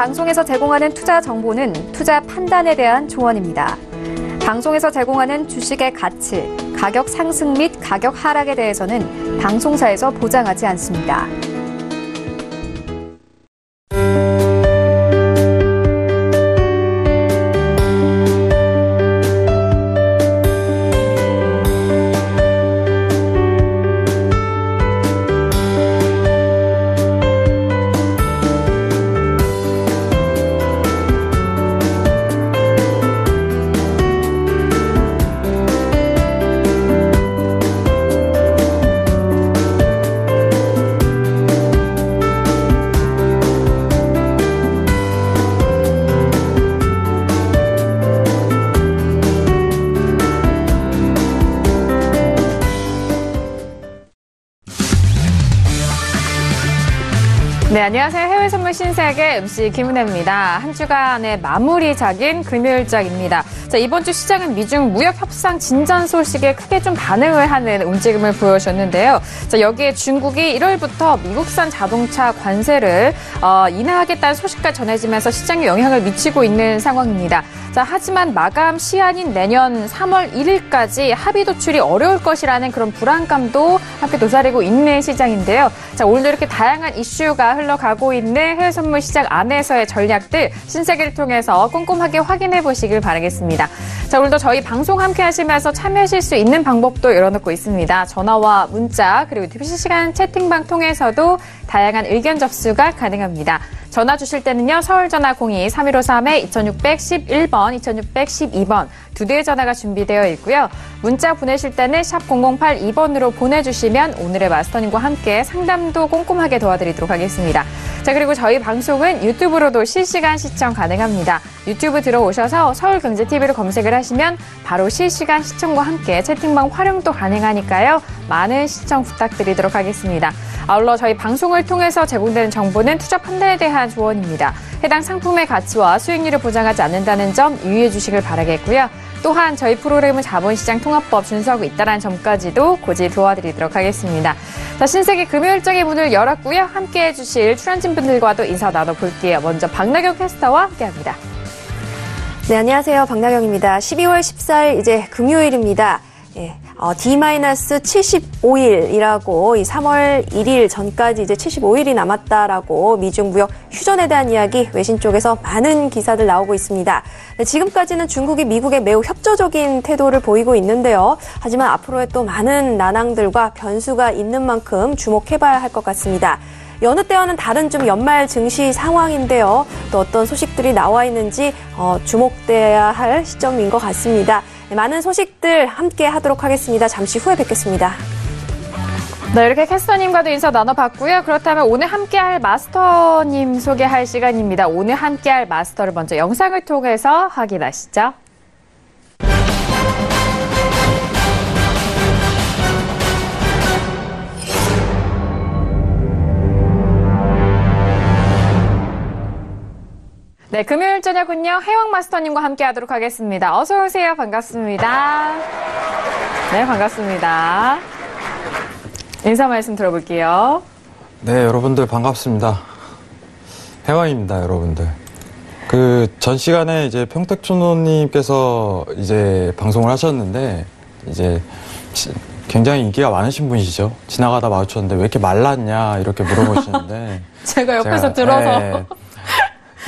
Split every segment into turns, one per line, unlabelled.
방송에서 제공하는 투자 정보는 투자 판단에 대한 조언입니다. 방송에서 제공하는 주식의 가치, 가격 상승 및 가격 하락에 대해서는 방송사에서 보장하지 않습니다.
네, 안녕하세요. 해외 선물 신세계 MC 김은혜입니다. 한 주간의 마무리작인 금요일작입니다. 자, 이번 주 시장은 미중 무역 협상 진전 소식에 크게 좀 반응을 하는 움직임을 보여줬는데요. 자, 여기에 중국이 1월부터 미국산 자동차 관세를 인하하겠다는 소식까지 전해지면서 시장에 영향을 미치고 있는 상황입니다. 자, 하지만 마감 시한인 내년 3월 1일까지 합의 도출이 어려울 것이라는 그런 불안감도 함께 도사리고 있는 시장인데요. 자, 오늘도 이렇게 다양한 이슈가 흘러가고 있는 해외 선물 시장 안에서의 전략들 신세계를 통해서 꼼꼼하게 확인해 보시길 바라겠습니다. 자, 오늘도 저희 방송 함께 하시면서 참여하실 수 있는 방법도 열어놓고 있습니다. 전화와 문자 그리고 유튜브 실시간 채팅방 통해서도 다양한 의견 접수가 가능합니다. 전화 주실 때는요. 서울전화 02-3153-2611번, 2612번 두 대의 전화가 준비되어 있고요. 문자 보내실 때는 샵 0082번으로 보내주시면 오늘의 마스터님과 함께 상담도 꼼꼼하게 도와드리도록 하겠습니다. 자, 그리고 저희 방송은 유튜브로도 실시간 시청 가능합니다. 유튜브 들어오셔서 서울경제TV로 검색을 하시면 바로 실시간 시청과 함께 채팅방 활용도 가능하니까요. 많은 시청 부탁드리도록 하겠습니다. 아울러 저희 방송을 통해서 제공되는 정보는 투자 판단에 대한 조언입니다. 해당 상품의 가치와 수익률을 보장하지 않는다는 점 유의해 주시길 바라겠고요. 또한 저희 프로그램은 자본시장 통합법 준수하고 있다는 점까지도 고지 도와드리도록 하겠습니다. 자, 신세계 금요일장의 문을 열었고요. 함께해 주실 출연진 분들과도 인사 나눠볼게요. 먼저 박나경 캐스터와 함께합니다.
네, 안녕하세요. 박나경입니다. 12월 14일 이제 금요일입니다. 예, D-75일이라고 이 3월 1일 전까지 이제 75일이 남았다라고 미중 무역 휴전에 대한 이야기 외신 쪽에서 많은 기사들 나오고 있습니다. 네, 지금까지는 중국이 미국에 매우 협조적인 태도를 보이고 있는데요. 하지만 앞으로의 또 많은 난항들과 변수가 있는 만큼 주목해봐야 할 것 같습니다. 여느 때와는 다른 좀 연말 증시 상황인데요. 또 어떤 소식들이 나와 있는지 주목돼야 할 시점인 것 같습니다. 네, 많은 소식들 함께 하도록 하겠습니다. 잠시 후에 뵙겠습니다.
네, 이렇게 캐스터님과도 인사 나눠봤고요. 그렇다면 오늘 함께할 마스터님 소개할 시간입니다. 오늘 함께할 마스터를 먼저 영상을 통해서 확인하시죠. 네, 금요일 저녁은요, 해왕 마스터님과 함께 하도록 하겠습니다. 어서오세요. 반갑습니다. 네, 반갑습니다. 인사 말씀 들어볼게요.
네, 여러분들 반갑습니다. 해왕입니다, 여러분들. 전 시간에 이제 평택촌호님께서 이제 방송을 하셨는데, 이제 굉장히 인기가 많으신 분이시죠. 지나가다 마주쳤는데 왜 이렇게 말랐냐, 이렇게 물어보시는데.
제가 옆에서 들어서.
네,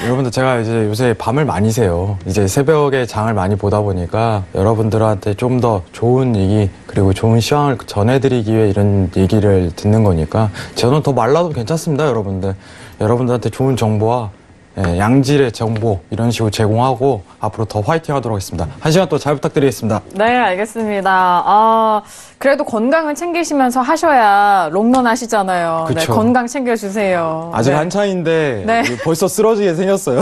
여러분들 제가 이제 요새 밤을 많이 새요. 이제 새벽에 장을 많이 보다 보니까 여러분들한테 좀 더 좋은 얘기 그리고 좋은 시황을 전해드리기 위해 이런 얘기를 듣는 거니까 저는 더 말라도 괜찮습니다, 여러분들. 여러분들한테 좋은 정보와 양질의 정보 이런 식으로 제공하고 앞으로 더 화이팅 하도록 하겠습니다. 한 시간 또 잘 부탁드리겠습니다.
네, 알겠습니다. 그래도 건강은 챙기시면서 하셔야 롱런 하시잖아요. 네, 건강 챙겨주세요.
아직
네.
한창인데
네.
벌써 쓰러지게 생겼어요.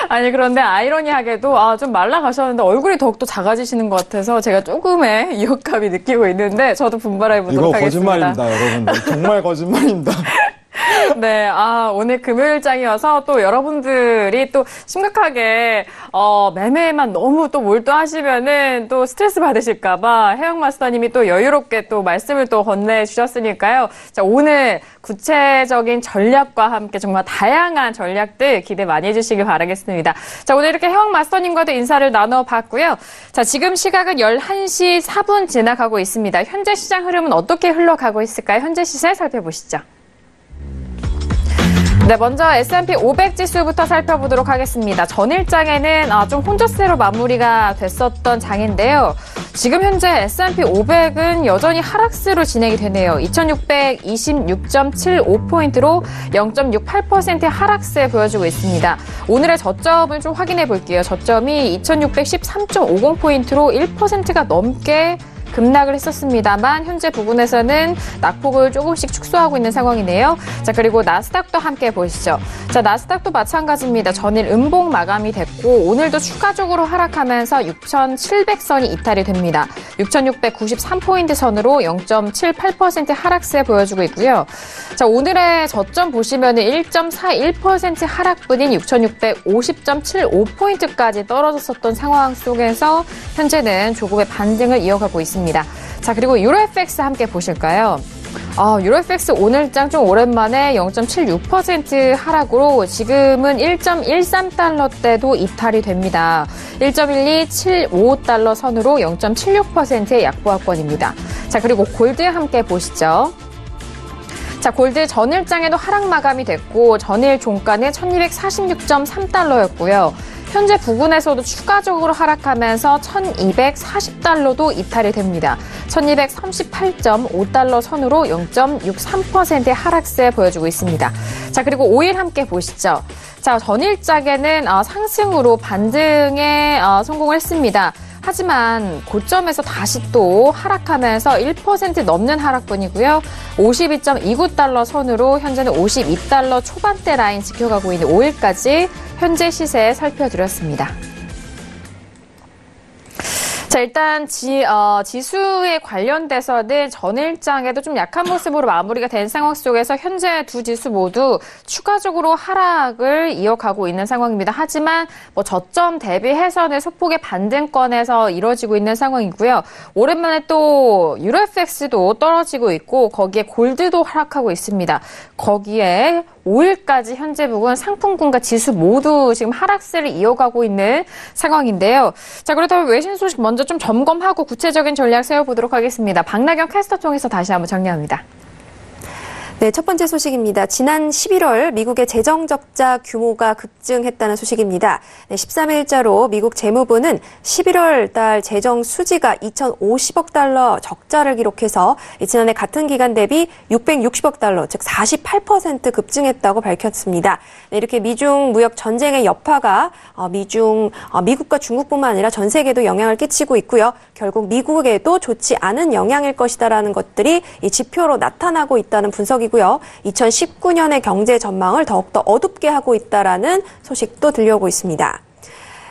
아니, 그런데 아이러니하게도 좀 말라가셨는데 얼굴이 더욱더 작아지시는 것 같아서 제가 조금의 이욕감이 느끼고 있는데 저도 분발해 보도록 하겠습니다.
이거 거짓말입니다, 여러분들. 정말 거짓말입니다.
네, 오늘 금요일장이어서 또 여러분들이 또 심각하게, 매매에만 너무 또 몰두하시면은 또 스트레스 받으실까봐 혜영 마스터님이 또 여유롭게 또 말씀을 또 건네주셨으니까요. 자, 오늘 구체적인 전략과 함께 정말 다양한 전략들 기대 많이 해주시길 바라겠습니다. 자, 오늘 이렇게 혜영 마스터님과도 인사를 나눠봤고요. 자, 지금 시각은 11시 4분 지나가고 있습니다. 현재 시장 흐름은 어떻게 흘러가고 있을까요? 현재 시세 살펴보시죠. 네, 먼저 S&P 500 지수부터 살펴보도록 하겠습니다. 전일장에는 좀 혼조세로 마무리가 됐었던 장인데요. 지금 현재 S&P 500은 여전히 하락세로 진행이 되네요. 2626.75포인트로 0.68% 하락세 보여주고 있습니다. 오늘의 저점을 좀 확인해 볼게요. 저점이 2613.50포인트로 1%가 넘게 급락을 했었습니다만 현재 부근에서는 낙폭을 조금씩 축소하고 있는 상황이네요. 자, 그리고 나스닥도 함께 보시죠. 자, 나스닥도 마찬가지입니다. 전일 음봉 마감이 됐고 오늘도 추가적으로 하락하면서 6,700선이 이탈이 됩니다. 6,693포인트 선으로 0.78% 하락세 보여주고 있고요. 자, 오늘의 저점 보시면은 1.41% 하락분인 6,650.75포인트까지 떨어졌었던 상황 속에서 현재는 조금의 반등을 이어가고 있습니다. 자, 그리고 유로FX 함께 보실까요? 유로FX 오늘장 좀 오랜만에 0.76% 하락으로 지금은 1.13달러대도 이탈이 됩니다. 1.1275달러 선으로 0.76%의 약보합권입니다. 자, 그리고 골드 함께 보시죠. 자, 골드 전일장에도 하락 마감이 됐고 전일 종가는 1246.3달러였고요. 현재 부근에서도 추가적으로 하락하면서 1240달러도 이탈이 됩니다. 1238.5달러 선으로 0.63%의 하락세 보여주고 있습니다. 자, 그리고 오일 함께 보시죠. 자, 전일장에는 상승으로 반등에 성공을 했습니다. 하지만 고점에서 다시 또 하락하면서 1% 넘는 하락분이고요. 52.29달러 선으로 현재는 52달러 초반대 라인 지켜가고 있는 오일까지 현재 시세 살펴드렸습니다. 자, 일단 지수에 관련돼서는 전일장에도 좀 약한 모습으로 마무리가 된 상황 속에서 현재 두 지수 모두 추가적으로 하락을 이어가고 있는 상황입니다. 하지만 저점 대비해서는 소폭의 반등권에서 이뤄지고 있는 상황이고요. 오랜만에 또 유로FX도 떨어지고 있고 거기에 골드도 하락하고 있습니다. 거기에 5일까지 현재 부근 상품군과 지수 모두 지금 하락세를 이어가고 있는 상황인데요. 자, 그렇다면 외신 소식 먼저 좀 점검하고 구체적인 전략 세워보도록 하겠습니다. 박나경 캐스터 통해서 다시 한번 정리합니다.
네, 첫 번째 소식입니다. 지난 11월 미국의 재정 적자 규모가 급증했다는 소식입니다. 네, 13일자로 미국 재무부는 11월 달 재정 수지가 2,050억 달러 적자를 기록해서 지난해 같은 기간 대비 660억 달러, 즉 48% 급증했다고 밝혔습니다. 네, 이렇게 미중 무역 전쟁의 여파가 미국과 중국뿐만 아니라 전 세계에도 영향을 끼치고 있고요. 결국 미국에도 좋지 않은 영향일 것이다라는 것들이 이 지표로 나타나고 있다는 분석이 2019년의 경제 전망을 더욱더 어둡게 하고 있다라는 소식도 들려오고 있습니다.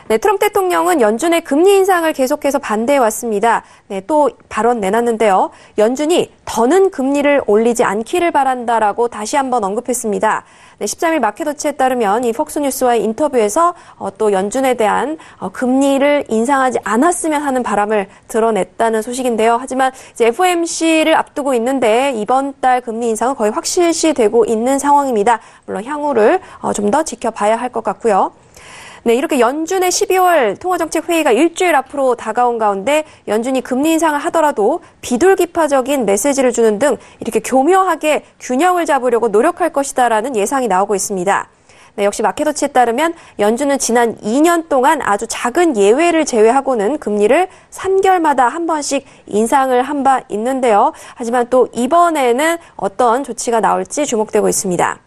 네, 트럼프 대통령은 연준의 금리 인상을 계속해서 반대해 왔습니다. 네, 또 발언 내놨는데요. 연준이 더는 금리를 올리지 않기를 바란다라고 다시 한번 언급했습니다. 네, 13일 마켓워치에 따르면 이 폭스뉴스와의 인터뷰에서 또 연준에 대한 금리를 인상하지 않았으면 하는 바람을 드러냈다는 소식인데요. 하지만 이제 FOMC를 앞두고 있는데 이번 달 금리 인상은 거의 확실시되고 있는 상황입니다. 물론 향후를 좀 더 지켜봐야 할 것 같고요. 네, 이렇게 연준의 12월 통화정책회의가 일주일 앞으로 다가온 가운데 연준이 금리 인상을 하더라도 비둘기파적인 메시지를 주는 등 이렇게 교묘하게 균형을 잡으려고 노력할 것이다라는 예상이 나오고 있습니다. 네, 역시 마켓워치에 따르면 연준은 지난 2년 동안 아주 작은 예외를 제외하고는 금리를 3개월마다 한 번씩 인상을 한 바 있는데요. 하지만 또 이번에는 어떤 조치가 나올지 주목되고 있습니다.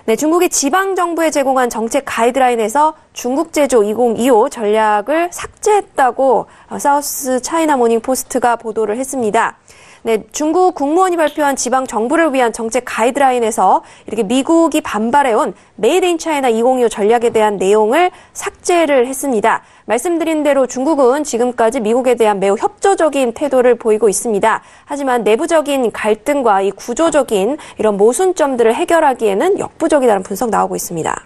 네, 중국이 지방정부에 제공한 정책 가이드라인에서 중국 제조 2025 전략을 삭제했다고 사우스 차이나 모닝 포스트가 보도를 했습니다. 네, 중국 국무원이 발표한 지방 정부를 위한 정책 가이드라인에서 이렇게 미국이 반발해온 메이드 인 차이나 2025 전략에 대한 내용을 삭제를 했습니다. 말씀드린 대로 중국은 지금까지 미국에 대한 매우 협조적인 태도를 보이고 있습니다. 하지만 내부적인 갈등과 이 구조적인 이런 모순점들을 해결하기에는 역부족이라는 분석 나오고 있습니다.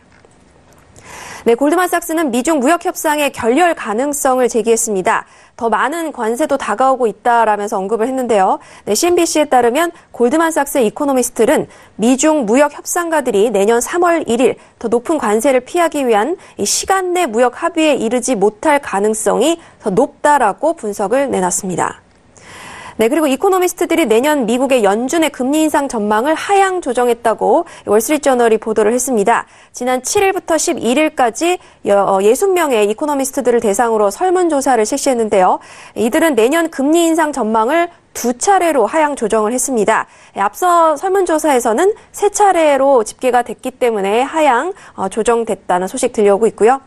네, 골드만삭스는 미중 무역 협상의 결렬 가능성을 제기했습니다. 더 많은 관세도 다가오고 있다라면서 언급을 했는데요. 네, CNBC에 따르면 골드만삭스의 이코노미스트는 미중 무역 협상가들이 내년 3월 1일 더 높은 관세를 피하기 위한 이 시간 내 무역 합의에 이르지 못할 가능성이 더 높다라고 분석을 내놨습니다. 네, 그리고 이코노미스트들이 내년 미국의 연준의 금리 인상 전망을 하향 조정했다고 월스트리트저널이 보도를 했습니다. 지난 7일부터 11일까지 60명의 이코노미스트들을 대상으로 설문조사를 실시했는데요. 이들은 내년 금리 인상 전망을 2차례로 하향 조정을 했습니다. 앞서 설문조사에서는 3차례로 집계가 됐기 때문에 하향 조정됐다는 소식 들려오고 있고요.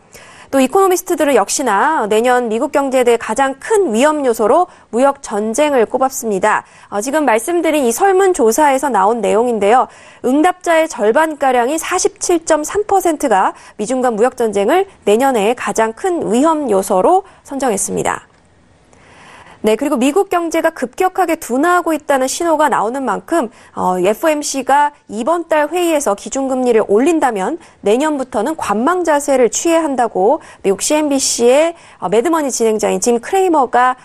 또 이코노미스트들은 역시나 내년 미국 경제에 대해 가장 큰 위험 요소로 무역 전쟁을 꼽았습니다. 지금 말씀드린 이 설문조사에서 나온 내용인데요. 응답자의 절반가량이 47.3%가 미중 간 무역 전쟁을 내년에 가장 큰 위험 요소로 선정했습니다. 네, 그리고 미국 경제가 급격하게 둔화하고 있다는 신호가 나오는 만큼 FOMC가 이번 달 회의에서 기준금리를 올린다면 내년부터는 관망 자세를 취해야 한다고 미국 CNBC의 매드머니 진행자인 짐 크레이머가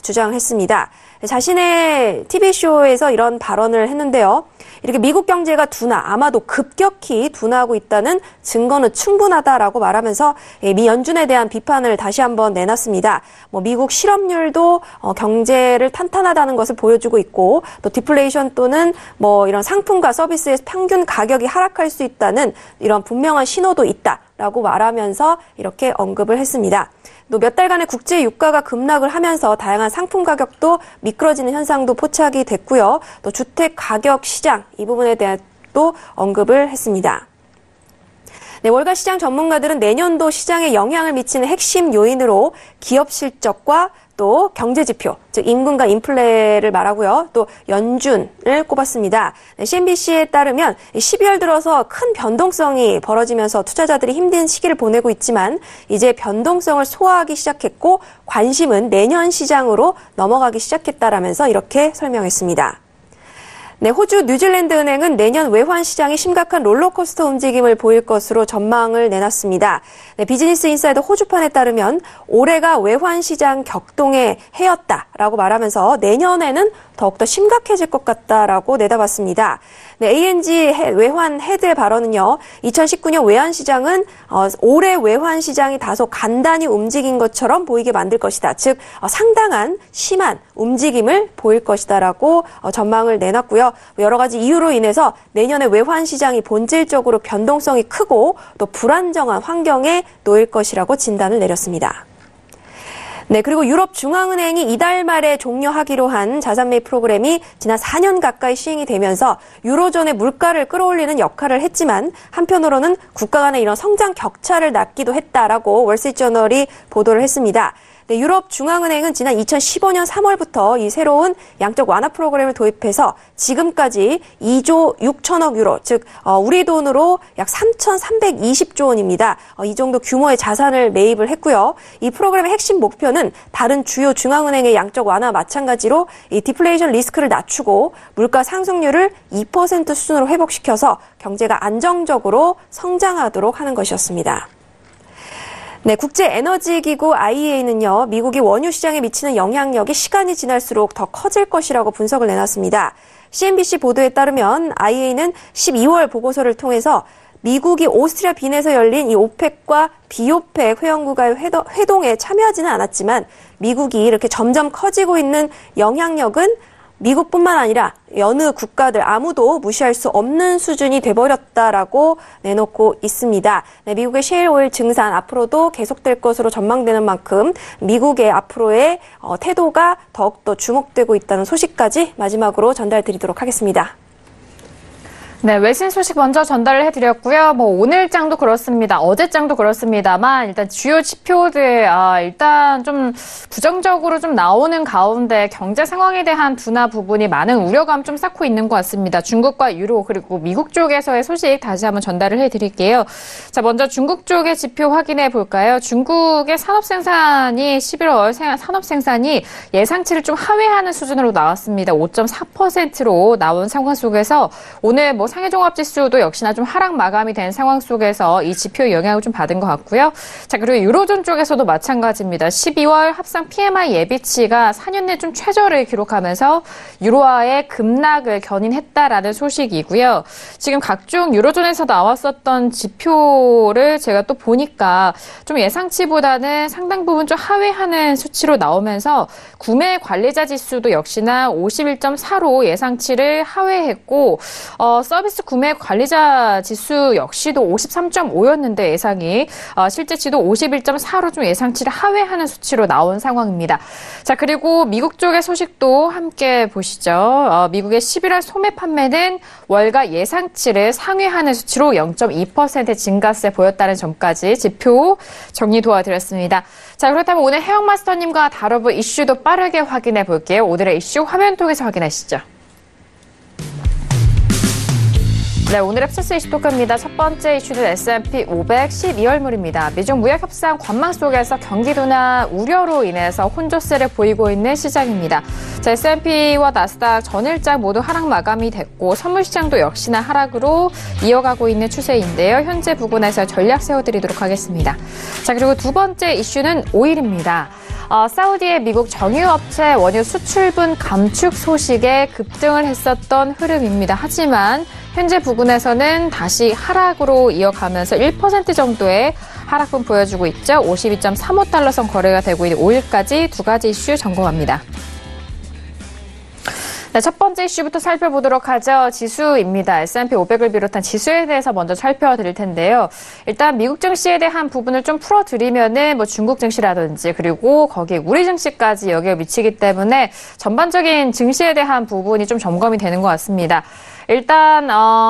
주장했습니다. 자신의 TV쇼에서 이런 발언을 했는데요. 이렇게 미국 경제가 아마도 급격히 둔화하고 있다는 증거는 충분하다라고 말하면서 미 연준에 대한 비판을 다시 한번 내놨습니다. 미국 실업률도 경제를 탄탄하다는 것을 보여주고 있고 또 디플레이션 또는 이런 상품과 서비스의 평균 가격이 하락할 수 있다는 이런 분명한 신호도 있다라고 말하면서 이렇게 언급을 했습니다. 또 몇 달간의 국제 유가가 급락을 하면서 다양한 상품 가격도 미끄러지는 현상도 포착이 됐고요. 또 주택 가격 시장 이 부분에 대한 또 언급을 했습니다. 네, 월가 시장 전문가들은 내년도 시장에 영향을 미치는 핵심 요인으로 기업 실적과 또 경제지표, 즉 임금과 인플레를 말하고요. 또 연준을 꼽았습니다. 네, CNBC에 따르면 12월 들어서 큰 변동성이 벌어지면서 투자자들이 힘든 시기를 보내고 있지만 이제 변동성을 소화하기 시작했고 관심은 내년 시장으로 넘어가기 시작했다라면서 이렇게 설명했습니다. 네, 호주 뉴질랜드 은행은 내년 외환 시장이 심각한 롤러코스터 움직임을 보일 것으로 전망을 내놨습니다. 네, 비즈니스 인사이더 호주판에 따르면 올해가 외환 시장 격동의 해였다라고 말하면서 내년에는 더욱더 심각해질 것 같다라고 내다봤습니다. 네, ANG 외환 헤드의 발언은요. 2019년 외환 시장은 올해 외환 시장이 다소 간단히 움직인 것처럼 보이게 만들 것이다. 즉 상당한 심한 움직임을 보일 것이다라고 전망을 내놨고요. 여러 가지 이유로 인해서 내년에 외환 시장이 본질적으로 변동성이 크고 또 불안정한 환경에 놓일 것이라고 진단을 내렸습니다. 네, 그리고 유럽 중앙은행이 이달 말에 종료하기로 한 자산 매입 프로그램이 지난 4년 가까이 시행이 되면서 유로존의 물가를 끌어올리는 역할을 했지만 한편으로는 국가 간의 이런 성장 격차를 낳기도 했다라고 월스트리트저널이 보도를 했습니다. 네, 유럽 중앙은행은 지난 2015년 3월부터 이 새로운 양적 완화 프로그램을 도입해서 지금까지 2조 6천억 유로, 즉 우리 돈으로 약 3,320조 원입니다. 이 정도 규모의 자산을 매입을 했고요. 이 프로그램의 핵심 목표는 다른 주요 중앙은행의 양적 완화와 마찬가지로 이 디플레이션 리스크를 낮추고 물가 상승률을 2% 수준으로 회복시켜서 경제가 안정적으로 성장하도록 하는 것이었습니다. 네, 국제에너지기구 IEA는요, 미국이 원유 시장에 미치는 영향력이 시간이 지날수록 더 커질 것이라고 분석을 내놨습니다. CNBC 보도에 따르면 IEA는 12월 보고서를 통해서 미국이 오스트리아 빈에서 열린 이 오펙과 비오펙 회원국과의 회동에 참여하지는 않았지만 미국이 이렇게 점점 커지고 있는 영향력은 미국뿐만 아니라 여느 국가들 아무도 무시할 수 없는 수준이 돼버렸다라고 내놓고 있습니다. 네, 미국의 셰일 오일 증산 앞으로도 계속될 것으로 전망되는 만큼 미국의 앞으로의 태도가 더욱더 주목되고 있다는 소식까지 마지막으로 전달드리도록 하겠습니다.
네, 외신 소식 먼저 전달을 해드렸고요. 오늘장도 그렇습니다. 어제장도 그렇습니다만 일단 주요 지표들 일단 좀 부정적으로 좀 나오는 가운데 경제 상황에 대한 둔화 부분이 많은 우려감 좀 쌓고 있는 것 같습니다. 중국과 유로 그리고 미국 쪽에서의 소식 다시 한번 전달을 해드릴게요. 자, 먼저 중국 쪽의 지표 확인해 볼까요? 중국의 산업 생산이 11월 산업 생산이 예상치를 좀 하회하는 수준으로 나왔습니다. 5.4%로 나온 상황 속에서 오늘 상해종합지수도 역시나 좀 하락 마감이 된 상황 속에서 이 지표의 영향을 좀 받은 것 같고요. 자, 그리고 유로존 쪽에서도 마찬가지입니다. 12월 합상 PMI 예비치가 4년 내 좀 최저를 기록하면서 유로화의 급락을 견인했다라는 소식이고요. 지금 각종 유로존에서 나왔었던 지표를 제가 또 보니까 좀 예상치보다는 상당 부분 좀 하회하는 수치로 나오면서 구매 관리자 지수도 역시나 51.4로 예상치를 하회했고 서비스 구매 관리자 지수 역시도 53.5였는데 예상이 실제치도 51.4로 좀 예상치를 하회하는 수치로 나온 상황입니다. 자, 그리고 미국 쪽의 소식도 함께 보시죠. 미국의 11월 소매 판매는 월가 예상치를 상회하는 수치로 0.2% 증가세 보였다는 점까지 지표 정리 도와드렸습니다. 자, 그렇다면 오늘 해영마스터님과 다뤄볼 이슈도 빠르게 확인해 볼게요. 오늘의 이슈 화면 통해서 확인하시죠. 네, 오늘의 플러스 이슈 토크입니다. 첫 번째 이슈는 S&P 500 12월물입니다. 미중 무역 협상 관망 속에서 경기도나 우려로 인해서 혼조세를 보이고 있는 시장입니다. 자, S&P와 나스닥 전일장 모두 하락 마감이 됐고 선물 시장도 역시나 하락으로 이어가고 있는 추세인데요. 현재 부근에서 전략 세워드리도록 하겠습니다. 자, 그리고 두 번째 이슈는 오일입니다. 사우디의 미국 정유업체 원유 수출분 감축 소식에 급등을 했었던 흐름입니다. 하지만 현재 부근에서는 다시 하락으로 이어가면서 1% 정도의 하락분 보여주고 있죠. 52.35달러선 거래가 되고 있는 오일까지 두 가지 이슈 점검합니다. 네, 첫 번째 이슈부터 살펴보도록 하죠. 지수입니다. S&P 500을 비롯한 지수에 대해서 먼저 살펴드릴 텐데요. 일단 미국 증시에 대한 부분을 좀 풀어드리면은 중국 증시라든지 그리고 거기에 우리 증시까지 영향을 미치기 때문에 전반적인 증시에 대한 부분이 좀 점검이 되는 것 같습니다. 일단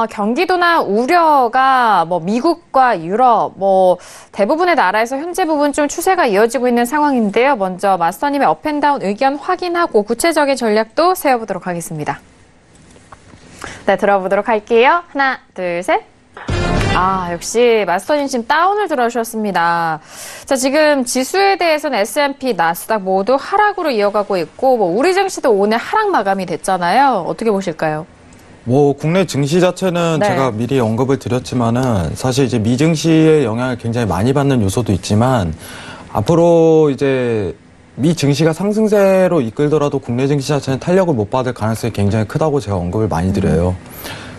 경기도나 우려가 미국과 유럽 대부분의 나라에서 현재 부분 좀 추세가 이어지고 있는 상황인데요. 먼저 마스터님의 업앤다운 의견 확인하고 구체적인 전략도 세워보도록 하겠습니다. 네, 들어보도록 할게요. 하나, 둘, 셋. 역시 마스터님 지금 다운을 들어주셨습니다. 자, 지금 지수에 대해서는 S&P, 나스닥 모두 하락으로 이어가고 있고 우리 증시도 오늘 하락 마감이 됐잖아요. 어떻게 보실까요?
국내 증시 자체는
네.
제가 미리 언급을 드렸지만은 사실 이제 미증시의 영향을 굉장히 많이 받는 요소도 있지만 앞으로 이제 미 증시가 상승세로 이끌더라도 국내 증시 자체는 탄력을 못 받을 가능성이 굉장히 크다고 제가 언급을 많이 드려요.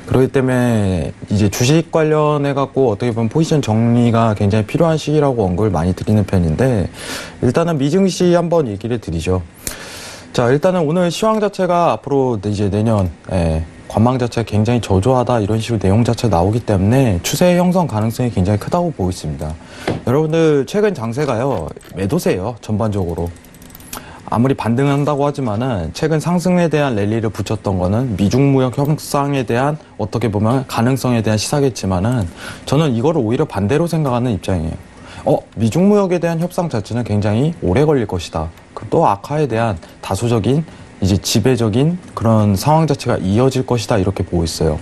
그렇기 때문에 이제 주식 관련해갖고 어떻게 보면 포지션 정리가 굉장히 필요한 시기라고 언급을 많이 드리는 편인데 일단은 미증시 한번 얘기를 드리죠. 자, 일단은 오늘 시황 자체가 앞으로 이제 내년 관망 자체가 굉장히 저조하다 이런 식으로 내용 자체가 나오기 때문에 추세 형성 가능성이 굉장히 크다고 보고 있습니다. 여러분들 최근 장세가요 매도세예요. 전반적으로 아무리 반등한다고 하지만은 최근 상승에 대한 랠리를 붙였던 거는 미중 무역 협상에 대한 어떻게 보면 가능성에 대한 시사겠지만은 저는 이거를 오히려 반대로 생각하는 입장이에요. 미중 무역에 대한 협상 자체는 굉장히 오래 걸릴 것이다. 또 악화에 대한 다수적인 이제 지배적인 그런 상황 자체가 이어질 것이다 이렇게 보고 있어요.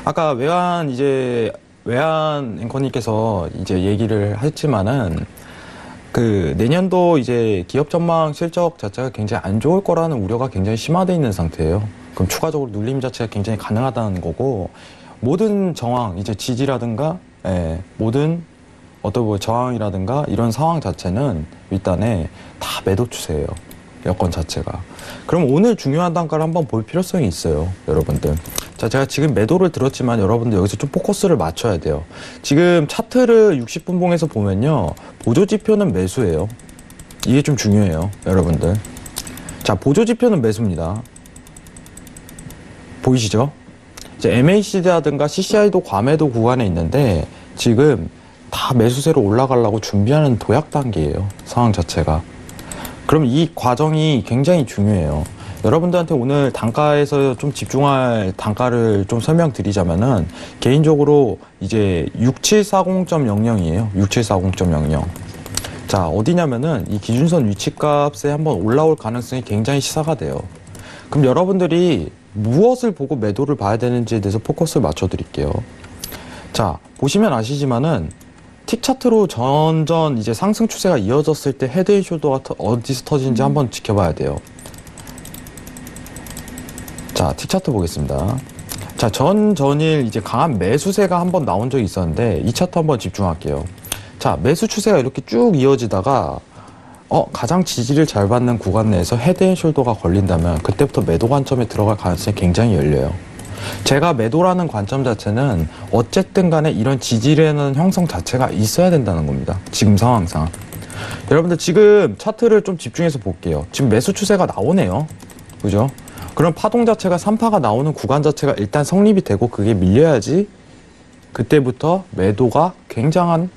아까 외환 앵커님께서 이제 얘기를 했지만은 내년도 이제 기업 전망 실적 자체가 굉장히 안 좋을 거라는 우려가 굉장히 심화되어 있는 상태예요. 그럼 추가적으로 눌림 자체가 굉장히 가능하다는 거고 모든 정황 이제 지지라든가 모든 어떤 저항이라든가 이런 상황 자체는 일단에 다 매도 추세예요. 여건 자체가. 그럼 오늘 중요한 단가를 한번 볼 필요성이 있어요. 여러분들. 자, 제가 지금 매도를 들었지만 여러분들 여기서 좀 포커스를 맞춰야 돼요. 지금 차트를 60분 봉에서 보면요. 보조지표는 매수예요. 이게 좀 중요해요. 여러분들. 자, 보조지표는 매수입니다. 보이시죠? 이제 MACD라든가 CCI도 과매도 구간에 있는데 지금 다 매수세로 올라가려고 준비하는 도약 단계예요. 상황 자체가. 그럼 이 과정이 굉장히 중요해요. 여러분들한테 오늘 단가에서 좀 집중할 단가를 좀 설명드리자면은 개인적으로 이제 6740.00이에요. 6740.00. 자, 어디냐면은 이 기준선 위치값에 한번 올라올 가능성이 굉장히 시사가 돼요. 그럼 여러분들이 무엇을 보고 매도를 봐야 되는지에 대해서 포커스를 맞춰 드릴게요. 자, 보시면 아시지만은 틱 차트로 전전 이제 상승 추세가 이어졌을 때 헤드앤숄더가 어디서 터지는지 한번 지켜봐야 돼요. 자, 틱 차트 보겠습니다. 자, 전일 이제 강한 매수세가 한번 나온 적이 있었는데 이 차트 한번 집중할게요. 자, 매수 추세가 이렇게 쭉 이어지다가 가장 지지를 잘 받는 구간 내에서 헤드앤숄더가 걸린다면 그때부터 매도 관점에 들어갈 가능성이 굉장히 열려요. 제가 매도라는 관점 자체는 어쨌든 간에 이런 지지라는 형성 자체가 있어야 된다는 겁니다. 지금 상황상. 여러분들 지금 차트를 좀 집중해서 볼게요. 지금 매수 추세가 나오네요. 그죠? 그럼 파동 자체가 3파가 나오는 구간 자체가 일단 성립이 되고 그게 밀려야지 그때부터 매도가 굉장한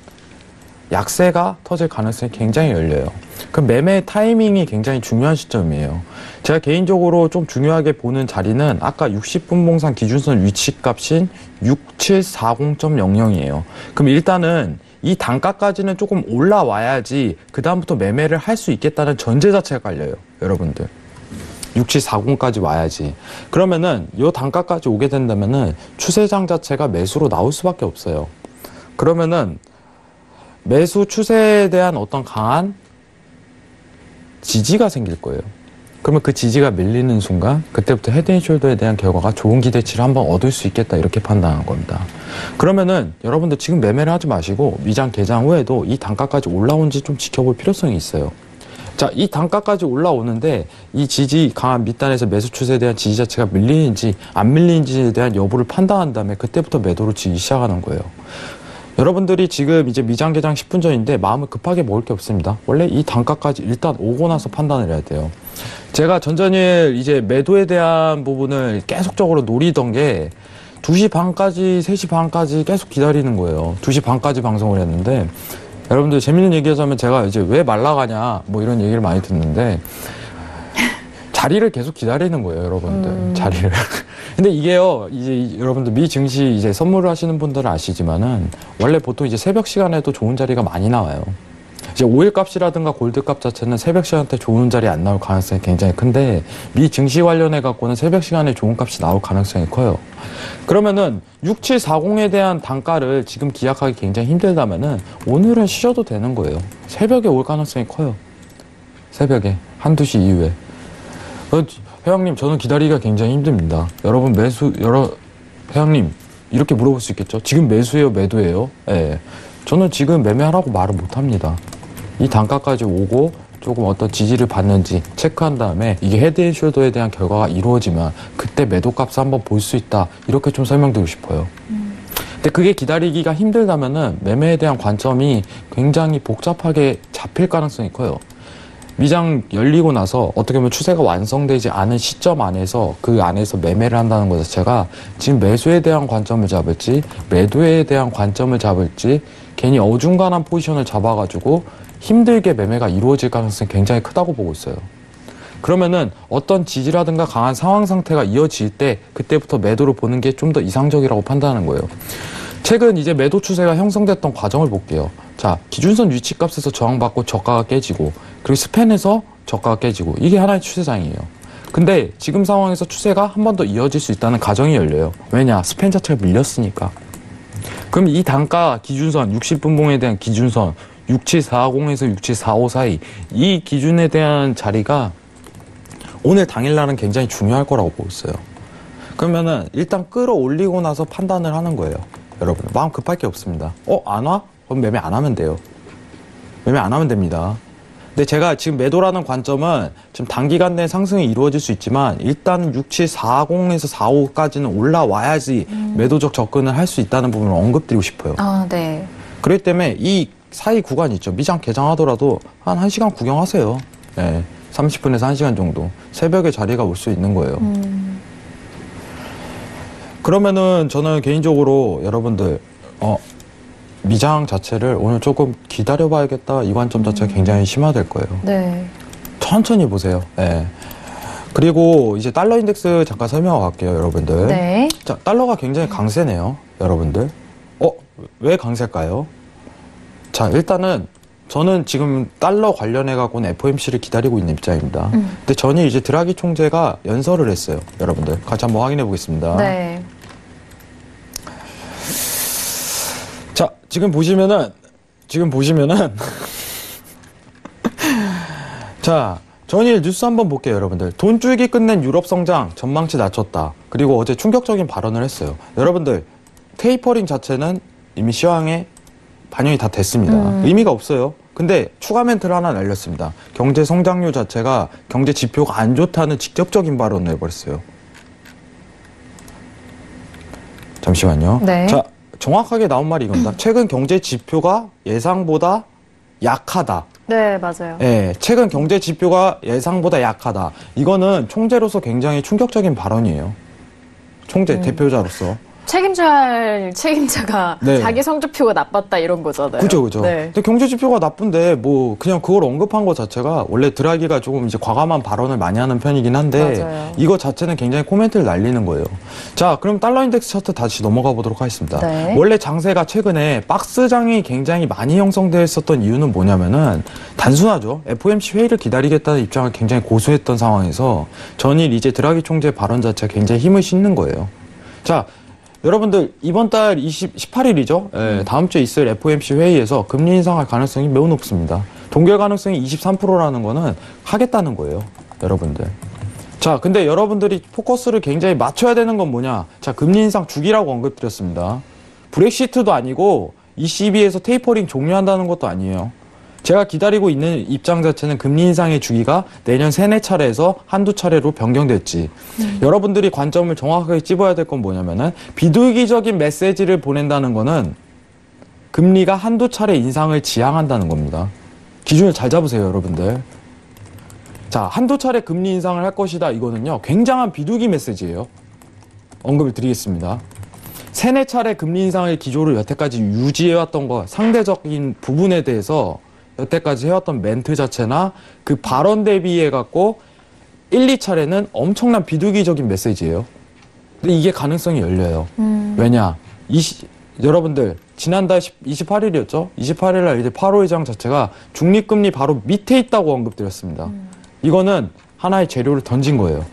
약세가 터질 가능성이 굉장히 열려요. 그럼 매매 타이밍이 굉장히 중요한 시점이에요. 제가 개인적으로 좀 중요하게 보는 자리는 아까 60분봉상 기준선 위치값인 6740.00이에요. 그럼 일단은 이 단가까지는 조금 올라와야지 그 다음부터 매매를 할 수 있겠다는 전제 자체가 깔려요. 여러분들. 6740까지 와야지. 그러면은 이 단가까지 오게 된다면은 추세장 자체가 매수로 나올 수밖에 없어요. 그러면은 매수 추세에 대한 어떤 강한 지지가 생길 거예요. 그러면 그 지지가 밀리는 순간 그때부터 헤드앤숄더에 대한 결과가 좋은 기대치를 한번 얻을 수 있겠다 이렇게 판단한 겁니다. 그러면은 여러분들 지금 매매를 하지 마시고 미장 개장 후에도 이 단가까지 올라온지 좀 지켜볼 필요성이 있어요. 자, 이 단가까지 올라오는데 이 지지 강한 밑단에서 매수 추세에 대한 지지 자체가 밀리는지 안 밀리는지에 대한 여부를 판단한 다음에 그때부터 매도를 지기 시작하는 거예요. 여러분들이 지금 이제 미장 개장 10분 전인데 마음을 급하게 먹을 게 없습니다. 원래 이 단가까지 일단 오고 나서 판단을 해야 돼요. 제가 전전일 이제 매도에 대한 부분을 계속적으로 노리던 게 2시 반까지, 3시 반까지 계속 기다리는 거예요. 2시 반까지 방송을 했는데 여러분들 재밌는 얘기 하자면 제가 이제 왜 말라가냐 뭐 이런 얘기를 많이 듣는데 자리를 계속 기다리는 거예요, 여러분들. 자리를. 근데 이게요, 이제 여러분들 미 증시 이제 선물을 하시는 분들은 아시지만은 원래 보통 이제 새벽 시간에도 좋은 자리가 많이 나와요. 이제 오일 값이라든가 골드 값 자체는 새벽 시간대 좋은 자리 안 나올 가능성이 굉장히 큰데 미 증시 관련해 갖고는 새벽 시간에 좋은 값이 나올 가능성이 커요. 그러면은 6740에 대한 단가를 지금 기약하기 굉장히 힘들다면은 오늘은 쉬셔도 되는 거예요. 새벽에 올 가능성이 커요. 새벽에 1, 2시 이후에. 회장님, 저는 기다리기가 굉장히 힘듭니다. 여러분 회장님 이렇게 물어볼 수 있겠죠? 지금 매수예요, 매도예요? 예. 저는 지금 매매하라고 말을 못 합니다. 이 단가까지 오고 조금 어떤 지지를 받는지 체크한 다음에 이게 헤드앤숄더에 대한 결과가 이루어지면 그때 매도값을 한번 볼 수 있다. 이렇게 좀 설명드리고 싶어요. 근데 그게 기다리기가 힘들다면은 매매에 대한 관점이 굉장히 복잡하게 잡힐 가능성이 커요. 미장 열리고 나서 어떻게 보면 추세가 완성되지 않은 시점 안에서 그 안에서 매매를 한다는 것 자체가 지금 매수에 대한 관점을 잡을지 매도에 대한 관점을 잡을지 괜히 어중간한 포지션을 잡아가지고 힘들게 매매가 이루어질 가능성이 굉장히 크다고 보고 있어요. 그러면은 어떤 지지라든가 강한 상황 상태가 이어질 때 그때부터 매도를 보는 게 좀 더 이상적이라고 판단하는 거예요. 최근 이제 매도 추세가 형성됐던 과정을 볼게요. 자, 기준선 위치값에서 저항받고 저가가 깨지고 그리고 스팬에서 저가가 깨지고 이게 하나의 추세장이에요. 근데 지금 상황에서 추세가 한 번 더 이어질 수 있다는 가정이 열려요. 왜냐? 스팬 자체가 밀렸으니까. 그럼 이 단가 기준선 60분봉에 대한 기준선 6740에서 6745 사이 이 기준에 대한 자리가 오늘 당일날은 굉장히 중요할 거라고 보고 있어요. 그러면은 일단 끌어올리고 나서 판단을 하는 거예요. 여러분 마음 급할 게 없습니다. 안 와? 그럼 매매 안 하면 돼요. 매매 안 하면 됩니다. 근데 제가 지금 매도라는 관점은 지금 단기간 내에 상승이 이루어질 수 있지만 일단 6740에서 45까지는 올라와야지 매도적 접근을 할 수 있다는 부분을 언급드리고 싶어요.
아, 네.
그렇기 때문에 이 사이 구간 있죠. 미장 개장하더라도 한 1시간 구경하세요. 네, 30분에서 1시간 정도. 새벽에 자리가 올 수 있는 거예요. 그러면은 저는 개인적으로 여러분들 미장 자체를 오늘 조금 기다려봐야겠다 이 관점 자체가 굉장히 심화될 거예요.
네.
천천히 보세요. 네. 그리고 이제 달러 인덱스 잠깐 설명하고 갈게요, 여러분들.
네.
자, 달러가 굉장히 강세네요, 여러분들. 왜 강세일까요? 자, 일단은 저는 지금 달러 관련해 갖고는 FOMC를 기다리고 있는 입장입니다. 근데 전일 이제 드라기 총재가 연설을 했어요, 여러분들. 같이 한번 확인해 보겠습니다.
네.
자, 지금 보시면은 자, 전일 뉴스 한번 볼게요, 여러분들. 돈줄기 끝낸 유럽 성장 전망치 낮췄다. 그리고 어제 충격적인 발언을 했어요. 여러분들, 테이퍼링 자체는 이미 시황에 반영이 다 됐습니다. 의미가 없어요. 근데 추가 멘트를 하나 날렸습니다. 경제 성장률 자체가 경제 지표가 안 좋다는 직접적인 발언을 해버렸어요. 잠시만요.
네.
자, 정확하게 나온 말이 이겁니다. 최근 경제 지표가 예상보다 약하다.
네, 맞아요.
예, 최근 경제 지표가 예상보다 약하다. 이거는 총재로서 굉장히 충격적인 발언이에요. 총재, 대표자로서.
책임져야 할 책임자가
네.
자기 성적표가 나빴다 이런 거잖아요.
그죠.
네.
근데 경제 지표가 나쁜데 뭐 그냥 그걸 언급한 것 자체가 원래 드라기가 조금 이제 과감한 발언을 많이 하는 편이긴 한데
맞아요.
이거 자체는 굉장히 코멘트를 날리는 거예요. 자, 그럼 달러 인덱스 차트 다시 넘어가 보도록 하겠습니다.
네.
원래 장세가 최근에 박스장이 굉장히 많이 형성되어 있었던 이유는 뭐냐면은 단순하죠. FOMC 회의를 기다리겠다는 입장을 굉장히 고수했던 상황에서 전일 이제 드라기 총재 발언 자체가 굉장히 힘을 싣는 거예요. 자, 여러분들 이번 달 18일이죠. 예, 다음 주에 있을 FOMC 회의에서 금리 인상할 가능성이 매우 높습니다. 동결 가능성이 23%라는 거는 하겠다는 거예요, 여러분들. 자, 근데 여러분들이 포커스를 굉장히 맞춰야 되는 건 뭐냐? 자, 금리 인상 주기라고 언급드렸습니다. 브렉시트도 아니고 ECB에서 테이퍼링 종료한다는 것도 아니에요. 제가 기다리고 있는 입장 자체는 금리 인상의 주기가 내년 3-4차례에서 한두 차례로 변경됐지. 여러분들이 관점을 정확하게 찝어야 될 건 뭐냐면은 비둘기적인 메시지를 보낸다는 거는 금리가 한두 차례 인상을 지향한다는 겁니다. 기준을 잘 잡으세요, 여러분들. 자, 한두 차례 금리 인상을 할 것이다. 이거는요, 굉장한 비둘기 메시지예요. 언급을 드리겠습니다. 3-4차례 금리 인상의 기조를 여태까지 유지해왔던 거, 상대적인 부분에 대해서 여태까지 해왔던 멘트 자체나 그 발언 대비해갖고 1-2차례는 엄청난 비둘기적인 메시지예요. 근데 이게 가능성이 열려요. 왜냐? 여러분들, 지난달 28일이었죠? 28일날 이제 파월 의장 자체가 중립금리 바로 밑에 있다고 언급드렸습니다. 이거는 하나의 재료를 던진 거예요.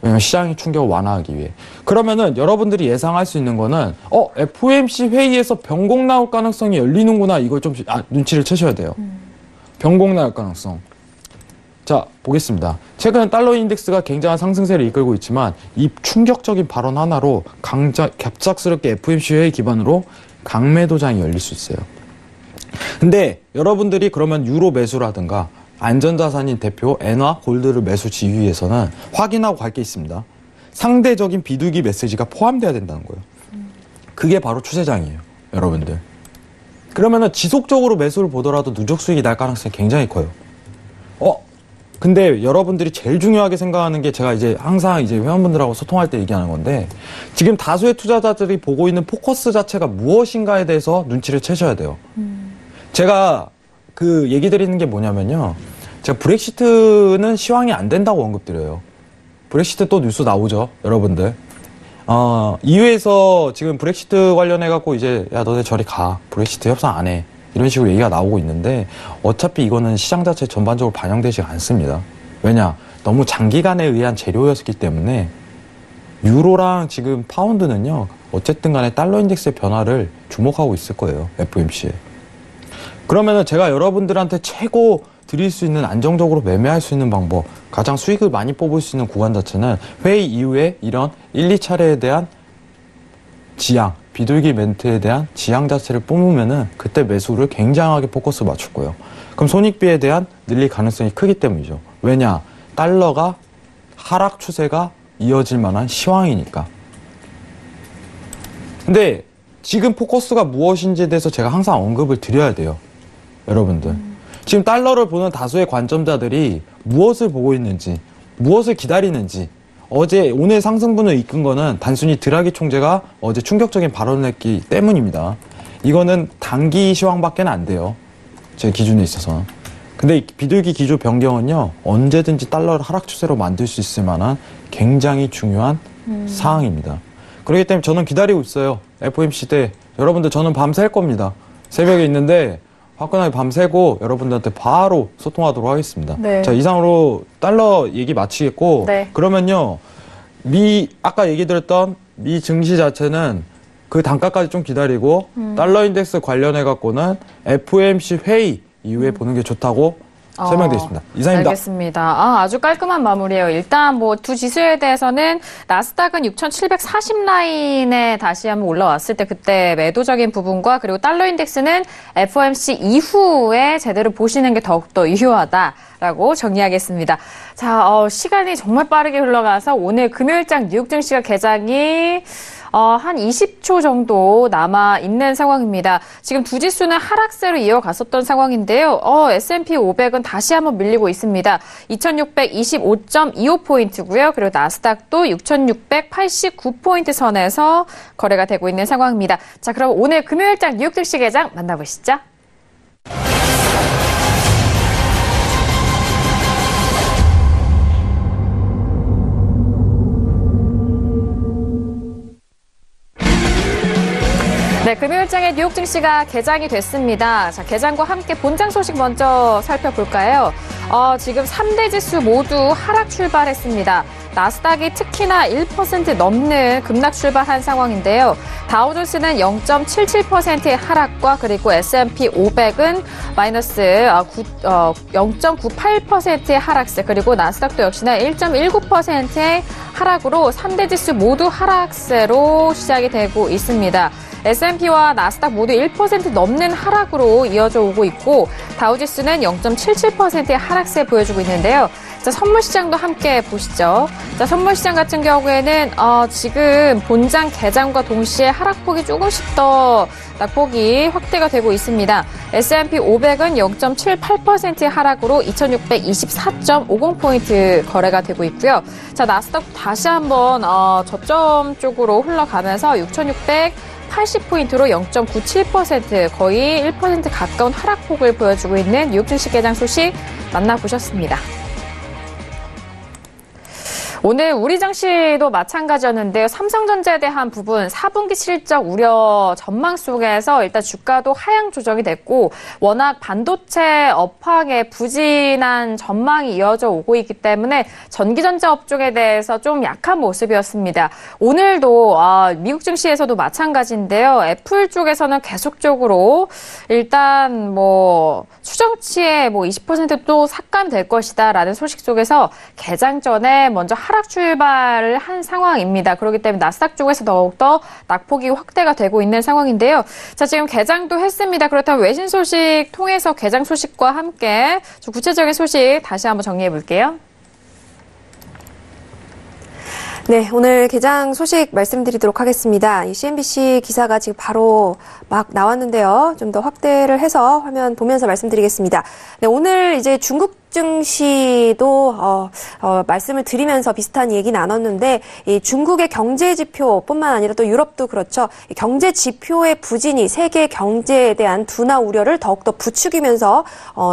왜냐면 시장의 충격을 완화하기 위해. 그러면은 여러분들이 예상할 수 있는 거는 FOMC 회의에서 변곡 나올 가능성이 열리는구나. 이걸 좀 눈치를 채셔야 돼요. 변곡 나올 가능성. 자, 보겠습니다. 최근 달러 인덱스가 굉장한 상승세를 이끌고 있지만 이 충격적인 발언 하나로 갑작스럽게 FOMC 회의 기반으로 강매도장이 열릴 수 있어요. 근데 여러분들이 그러면 유로 매수라든가 안전자산인 대표 엔화, 골드를 매수 지휘에서는 확인하고 갈 게 있습니다. 상대적인 비둘기 메시지가 포함돼야 된다는 거예요. 그게 바로 추세장이에요, 여러분들. 그러면은 지속적으로 매수를 보더라도 누적 수익이 날 가능성이 굉장히 커요. 근데 여러분들이 제일 중요하게 생각하는 게 제가 이제 항상 이제 회원분들하고 소통할 때 얘기하는 건데 지금 다수의 투자자들이 보고 있는 포커스 자체가 무엇인가에 대해서 눈치를 채셔야 돼요. 제가 그 얘기 드리는 게 뭐냐면요. 제가 브렉시트는 시황이 안 된다고 언급드려요. 브렉시트 또 뉴스 나오죠, 여러분들. EU에서 지금 브렉시트 관련해갖고 이제, 야, 너네 저리 가. 브렉시트 협상 안 해. 이런 식으로 얘기가 나오고 있는데, 어차피 이거는 시장 자체에 전반적으로 반영되지 않습니다. 왜냐? 너무 장기간에 의한 재료였기 때문에, 유로랑 지금 파운드는요, 어쨌든 간에 달러 인덱스의 변화를 주목하고 있을 거예요, FOMC에. 그러면은 제가 여러분들한테 최고 드릴 수 있는 안정적으로 매매할 수 있는 방법, 가장 수익을 많이 뽑을 수 있는 구간 자체는 회의 이후에 이런 1-2차례에 대한 지향, 비둘기 멘트에 대한 지향 자체를 뿜으면은 그때 매수를 굉장하게 포커스 맞출 거예요. 그럼 손익비에 대한 늘릴 가능성이 크기 때문이죠. 왜냐? 달러가 하락 추세가 이어질 만한 시황이니까. 근데 지금 포커스가 무엇인지에 대해서 제가 항상 언급을 드려야 돼요. 여러분들. 지금 달러를 보는 다수의 관점자들이 무엇을 보고 있는지, 무엇을 기다리는지, 오늘 상승분을 이끈 거는 단순히 드라기 총재가 어제 충격적인 발언을 했기 때문입니다. 이거는 단기 시황밖에 안 돼요. 제 기준에 있어서. 근데 이 비둘기 기조 변경은요, 언제든지 달러를 하락 추세로 만들 수 있을 만한 굉장히 중요한 사항입니다. 그렇기 때문에 저는 기다리고 있어요. FOMC 때 여러분들 저는 밤샐 겁니다. 새벽에 있는데 화끈하게 밤새고 여러분들한테 바로 소통하도록 하겠습니다.
네.
자, 이상으로 달러 얘기 마치겠고,
네.
그러면요, 아까 얘기 드렸던 미 증시 자체는 그 단가까지 좀 기다리고 달러 인덱스 관련해 갖고는 FOMC 회의 이후에 보는 게 좋다고 설명되어 있습니다. 이상입니다.
알겠습니다. 아주 깔끔한 마무리예요. 일단 뭐 두 지수에 대해서는 나스닥은 6,740 라인에 다시 한번 올라왔을 때 그때 매도적인 부분과 그리고 달러 인덱스는 FOMC 이후에 제대로 보시는 게 더욱더 유효하다라고 정리하겠습니다. 자, 시간이 정말 빠르게 흘러가서 오늘 금요일장 뉴욕 증시가 개장이 한 20초 정도 남아있는 상황입니다. 지금 두 지수는 하락세로 이어갔었던 상황인데요. S&P 500은 다시 한번 밀리고 있습니다. 2625.25포인트고요. 그리고 나스닥도 6689포인트 선에서 거래가 되고 있는 상황입니다. 자, 그럼 오늘 금요일장 뉴욕 증시 개장 만나보시죠. 네, 금요일장의 뉴욕 증시가 개장이 됐습니다. 자, 개장과 함께 본장 소식 먼저 살펴볼까요? 지금 3대 지수 모두 하락 출발했습니다. 나스닥이 특히나 1% 넘는 급락 출발한 상황인데요. 다우존스는 0.77%의 하락과 그리고 S&P 500은 마이너스 0.98%의 하락세, 그리고 나스닥도 역시나 1.19%의 하락으로 3대 지수 모두 하락세로 시작이 되고 있습니다. S&P와 나스닥 모두 1% 넘는 하락으로 이어져 오고 있고 다우지수는 0.77%의 하락세 보여주고 있는데요. 자, 선물 시장도 함께 보시죠. 자, 선물 시장 같은 경우에는 지금 본장 개장과 동시에 하락폭이 조금씩 더 낙폭이 확대가 되고 있습니다. S&P 500은 0.78%의 하락으로 2624.50포인트 거래가 되고 있고요. 자, 나스닥 다시 한번 저점 쪽으로 흘러가면서 6680포인트로 0.97% 거의 1% 가까운 하락폭을 보여주고 있는 뉴욕 증시 개장 소식 만나보셨습니다. 오늘 우리 증시도 마찬가지였는데요. 삼성전자에 대한 부분 4분기 실적 우려 전망 속에서 일단 주가도 하향 조정이 됐고 워낙 반도체 업황에 부진한 전망이 이어져 오고 있기 때문에 전기전자 업종에 대해서 좀 약한 모습이었습니다. 오늘도 미국 증시에서도 마찬가지인데요. 애플 쪽에서는 계속적으로 일단 추정치에 20%또 삭감될 것이다라는 소식 속에서 개장 전에 먼저 하락 출발을 한 상황입니다. 그렇기 때문에 나스닥 쪽에서 더욱더 낙폭이 확대가 되고 있는 상황인데요. 자, 지금 개장도 했습니다. 그렇다면 외신 소식 통해서 개장 소식과 함께 좀 구체적인 소식 다시 한번 정리해 볼게요.
네, 오늘 개장 소식 말씀드리도록 하겠습니다. 이 CNBC 기사가 지금 바로 막 나왔는데요. 좀 더 확대를 해서 화면 보면서 말씀드리겠습니다. 네, 오늘 이제 중국 증시도 말씀을 드리면서 비슷한 얘기 나눴는데 이 중국의 경제 지표뿐만 아니라 또 유럽도 그렇죠. 이 경제 지표의 부진이 세계 경제에 대한 둔화 우려를 더욱더 부추기면서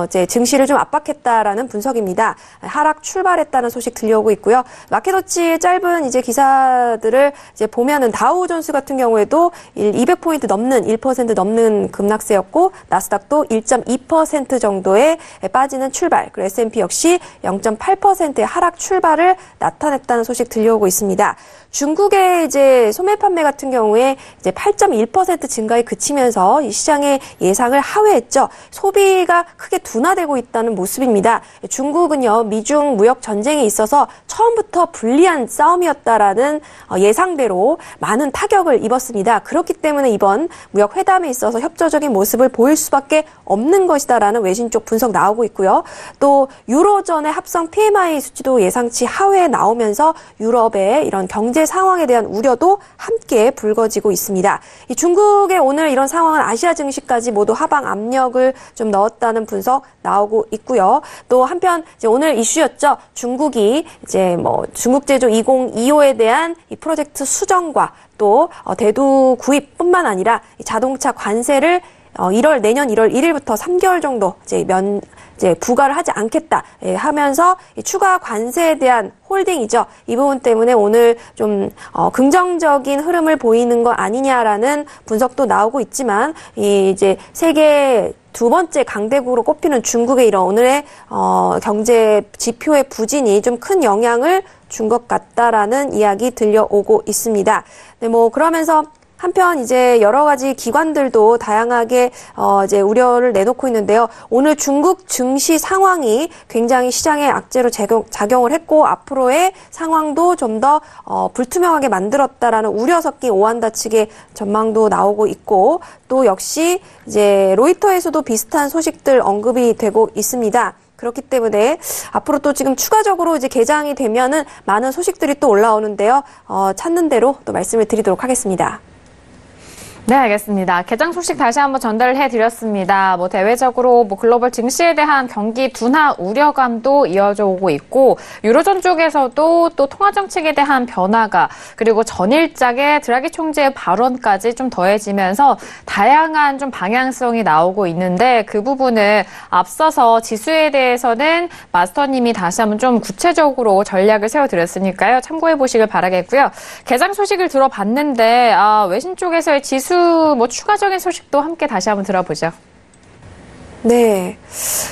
이제 증시를 좀 압박했다라는 분석입니다. 하락 출발했다는 소식 들려오고 있고요. 마켓워치의 짧은 이제 기사들을 이제 보면은 다우존스 같은 경우에도 200포인트 넘는 1% 넘는 급락세였고 나스닥도 1.2% 정도의 빠지는 출발. 그리고 S&P 역시 0.8%의 하락 출발을 나타냈다는 소식 들려오고 있습니다. 중국의 이제 소매 판매 같은 경우에 이제 8.1% 증가에 그치면서 이 시장의 예상을 하회했죠. 소비가 크게 둔화되고 있다는 모습입니다. 중국은요, 미중 무역 전쟁에 있어서 처음부터 불리한 싸움이었다라는 예상대로 많은 타격을 입었습니다. 그렇기 때문에 이번 무역 회담에 있어서 협조적인 모습을 보일 수밖에 없는 것이다라는 외신 쪽 분석 나오고 있고요. 또 유로존의 합성 PMI 수치도 예상치 하회에 나오면서 유럽의 이런 경제 상황에 대한 우려도 함께 불거지고 있습니다. 이 중국의 오늘 이런 상황은 아시아 증시까지 모두 하방 압력을 좀 넣었다는 분석 나오고 있고요. 또 한편 이제 오늘 이슈였죠. 중국이 이제 중국 제조 2025에 대한 이 프로젝트 수정과 또 대두 구입뿐만 아니라 이 자동차 관세를 내년 1월 1일부터 3개월 정도 이제 이제 부과를 하지 않겠다 하면서 추가 관세에 대한 홀딩이죠. 이 부분 때문에 오늘 좀 긍정적인 흐름을 보이는 거 아니냐라는 분석도 나오고 있지만 이제 세계 두 번째 강대국으로 꼽히는 중국의 이런 오늘의 경제 지표의 부진이 좀 큰 영향을 준 것 같다라는 이야기 들려오고 있습니다. 네, 뭐 그러면서 한편 이제 여러 가지 기관들도 다양하게 이제 우려를 내놓고 있는데요. 오늘 중국 증시 상황이 굉장히 시장의 악재로 작용을 했고 앞으로의 상황도 좀 더 불투명하게 만들었다라는 우려 섞인 오한다 측의 전망도 나오고 있고 또 역시 이제 로이터에서도 비슷한 소식들 언급이 되고 있습니다. 그렇기 때문에 앞으로 또 지금 추가적으로 이제 개장이 되면은 많은 소식들이 또 올라오는데요. 찾는 대로 또 말씀을 드리도록 하겠습니다.
네, 알겠습니다. 개장 소식 다시 한번 전달을 해드렸습니다. 뭐 대외적으로 뭐 글로벌 증시에 대한 경기 둔화 우려감도 이어져 오고 있고 유로존 쪽에서도 또 통화 정책에 대한 변화가 그리고 전일장의 드라기 총재의 발언까지 좀 더해지면서 다양한 좀 방향성이 나오고 있는데 그 부분을 앞서서 지수에 대해서는 마스터님이 다시 한번 좀 구체적으로 전략을 세워드렸으니까요. 참고해 보시길 바라겠고요. 개장 소식을 들어봤는데 외신 쪽에서의 지수 뭐 추가적인 소식도 함께 다시 한번 들어보죠.
네.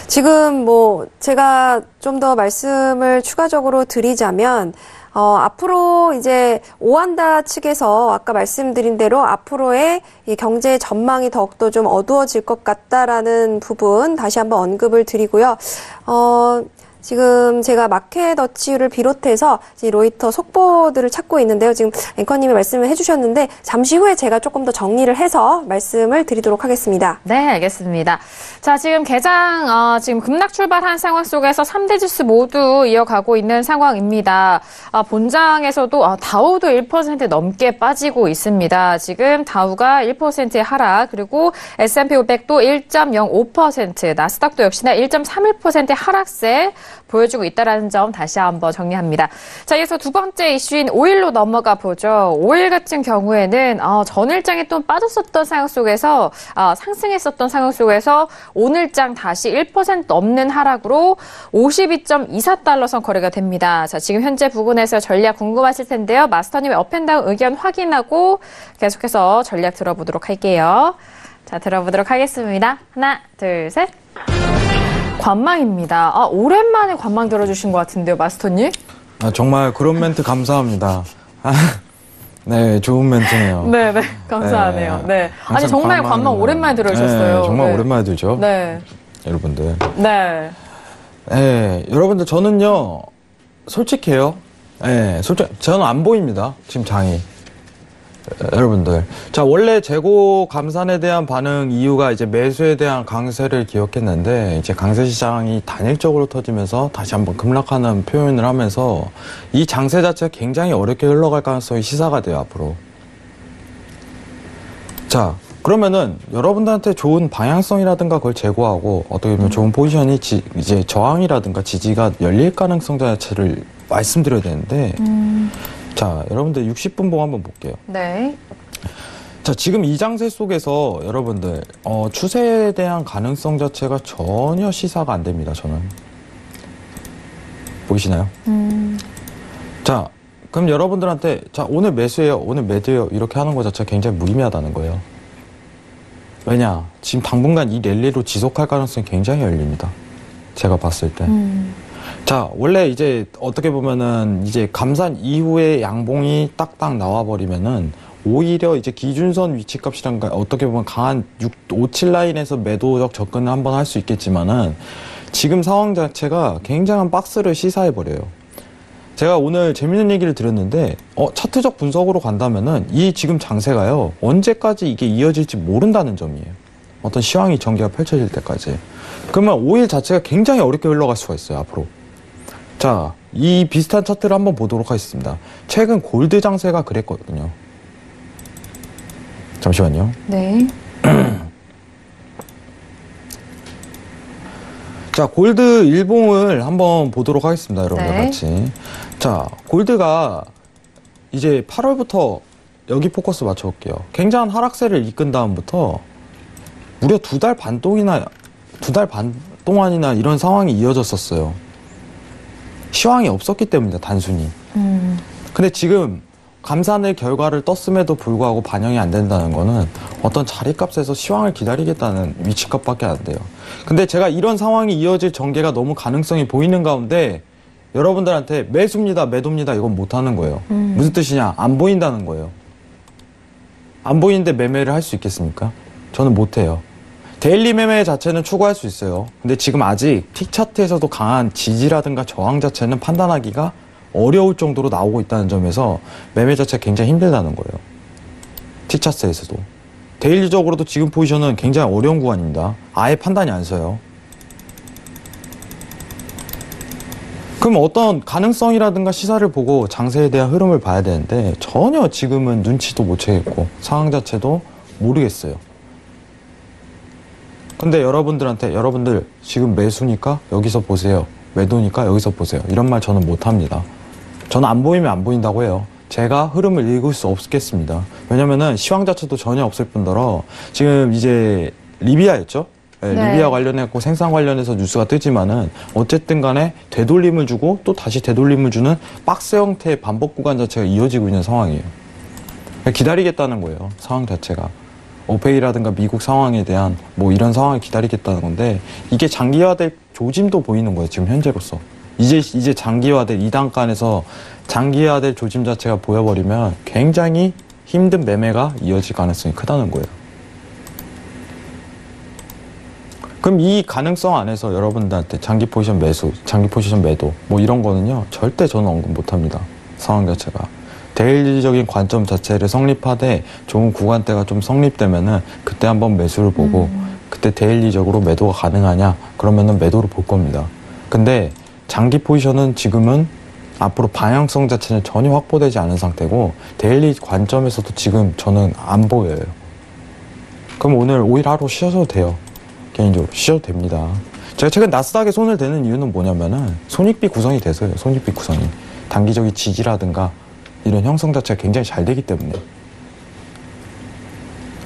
지금 뭐 제가 좀 더 말씀을 추가적으로 드리자면 앞으로 이제 오한다 측에서 아까 말씀드린 대로 앞으로의 이 경제 전망이 더욱더 좀 어두워질 것 같다라는 부분 다시 한번 언급을 드리고요. 지금 제가 마켓워치를 비롯해서 이제 로이터 속보들을 찾고 있는데요. 지금 앵커님이 말씀을 해주셨는데 잠시 후에 제가 조금 더 정리를 해서 말씀을 드리도록 하겠습니다.
네, 알겠습니다. 자, 지금 개장 지금 급락 출발한 상황 속에서 3대 지수 모두 이어가고 있는 상황입니다. 본장에서도 다우도 1% 넘게 빠지고 있습니다. 지금 다우가 1%의 하락, 그리고 S&P 500도 1.05%, 나스닥도 역시나 1.31%의 하락세 보여주고 있다는 점 다시 한번 정리합니다. 자, 이어서 두 번째 이슈인 오일로 넘어가 보죠. 오일 같은 경우에는 전일장에 또 빠졌었던 상황 속에서 상승했었던 상황 속에서 오늘장 다시 1% 넘는 하락으로 52.24달러 선 거래가 됩니다. 자, 지금 현재 부근에서 전략 궁금하실 텐데요. 마스터님의 업앤다운 의견 확인하고 계속해서 전략 들어보도록 할게요. 자, 들어보도록 하겠습니다. 하나, 둘, 셋. 관망입니다. 오랜만에 관망 들어주신 것 같은데요, 마스터님?
정말 그런 멘트 감사합니다. 네, 좋은 멘트네요.
네, 감사하네요. 네. 아니, 정말 관망 오랜만에 들어주셨어요.
네, 정말
네.
오랜만에 들죠.
네.
여러분들.
네.
네, 여러분들, 저는요, 솔직해요. 네, 저는 안 보입니다. 지금 장이. 여러분들. 자, 원래 재고 감산에 대한 반응 이유가 이제 매수에 대한 강세를 기억했는데, 이제 강세 시장이 단일적으로 터지면서 다시 한번 급락하는 표현을 하면서 이 장세 자체가 굉장히 어렵게 흘러갈 가능성이 시사가 돼요, 앞으로. 자, 그러면은 여러분들한테 좋은 방향성이라든가 그걸 제고하고 어떻게 보면 좋은 포지션이 이제 저항이라든가 지지가 열릴 가능성 자체를 말씀드려야 되는데, 자, 여러분들 60분 봉 한번 볼게요.
네.
자, 지금 이 장세 속에서 여러분들 추세에 대한 가능성 자체가 전혀 시사가 안 됩니다. 저는 보이시나요? 자, 그럼 여러분들한테 자, 오늘 매수해요, 오늘 매도해요 이렇게 하는 것 자체가 굉장히 무의미하다는 거예요. 왜냐, 지금 당분간 이 랠리로 지속할 가능성이 굉장히 열립니다. 제가 봤을 때. 자, 원래 이제 어떻게 보면은 이제 감산 이후에 양봉이 딱딱 나와버리면은 오히려 이제 기준선 위치값이란 어떻게 보면 강한 57 라인에서 매도적 접근을 한번 할 수 있겠지만은 지금 상황 자체가 굉장한 박스를 시사해버려요. 제가 오늘 재밌는 얘기를 드렸는데 차트적 분석으로 간다면은 이 지금 장세가요 언제까지 이게 이어질지 모른다는 점이에요. 어떤 시황이 전개가 펼쳐질 때까지. 그러면 5일 자체가 굉장히 어렵게 흘러갈 수가 있어요, 앞으로. 자, 이 비슷한 차트를 한번 보도록 하겠습니다. 최근 골드 장세가 그랬거든요. 잠시만요.
네.
자, 골드 일봉을 한번 보도록 하겠습니다, 여러분들
네.
같이. 자, 골드가 이제 8월부터 여기 포커스 맞춰볼게요. 굉장한 하락세를 이끈 다음부터 무려 2달 반 동안이나 이런 상황이 이어졌었어요. 시황이 없었기 때문이다, 단순히. 근데 지금 감산의 결과를 떴음에도 불구하고 반영이 안 된다는 거는 어떤 자리값에서 시황을 기다리겠다는 위치값밖에 안 돼요. 근데 제가 이런 상황이 이어질 전개가 너무 가능성이 보이는 가운데 여러분들한테 매수입니다, 매도입니다 이건 못하는 거예요. 무슨 뜻이냐? 안 보인다는 거예요. 안 보이는데 매매를 할 수 있겠습니까? 저는 못해요. 데일리 매매 자체는 추구할 수 있어요. 근데 지금 아직 틱차트에서도 강한 지지라든가 저항 자체는 판단하기가 어려울 정도로 나오고 있다는 점에서 매매 자체가 굉장히 힘들다는 거예요. 틱차트에서도. 데일리적으로도 지금 포지션은 굉장히 어려운 구간입니다. 아예 판단이 안 서요. 그럼 어떤 가능성이라든가 시사를 보고 장세에 대한 흐름을 봐야 되는데 전혀 지금은 눈치도 못 채겠고 상황 자체도 모르겠어요. 근데 여러분들 지금 매수니까 여기서 보세요. 매도니까 여기서 보세요. 이런 말 저는 못합니다. 저는 안 보이면 안 보인다고 해요. 제가 흐름을 읽을 수 없겠습니다. 왜냐면은 시황 자체도 전혀 없을 뿐더러 지금 이제 리비아였죠? 네,
네.
리비아 관련해서 생산 관련해서 뉴스가 뜨지만은 어쨌든 간에 되돌림을 주고 또 다시 되돌림을 주는 박스 형태의 반복 구간 자체가 이어지고 있는 상황이에요. 기다리겠다는 거예요. 상황 자체가. 오페이라든가 미국 상황에 대한 뭐 이런 상황을 기다리겠다는 건데 이게 장기화될 조짐도 보이는 거예요. 지금 현재로서. 이제 장기화될 이 단간에서 장기화될 조짐 자체가 보여버리면 굉장히 힘든 매매가 이어질 가능성이 크다는 거예요. 그럼 이 가능성 안에서 여러분들한테 장기 포지션 매수, 장기 포지션 매도 뭐 이런 거는요 절대 저는 언급 못합니다. 상황 자체가. 데일리적인 관점 자체를 성립하되 좋은 구간대가 좀 성립되면은 그때 한번 매수를 보고 그때 데일리적으로 매도가 가능하냐 그러면은 매도를 볼 겁니다. 근데 장기 포지션은 지금은 앞으로 방향성 자체는 전혀 확보되지 않은 상태고 데일리 관점에서도 지금 저는 안 보여요. 그럼 오늘 오히려 하루 쉬어도 돼요. 개인적으로 쉬어도 됩니다. 제가 최근 나스닥에 손을 대는 이유는 뭐냐면은 손익비 구성이 돼서요. 손익비 구성이. 단기적인 지지라든가 이런 형성 자체가 굉장히 잘 되기 때문에.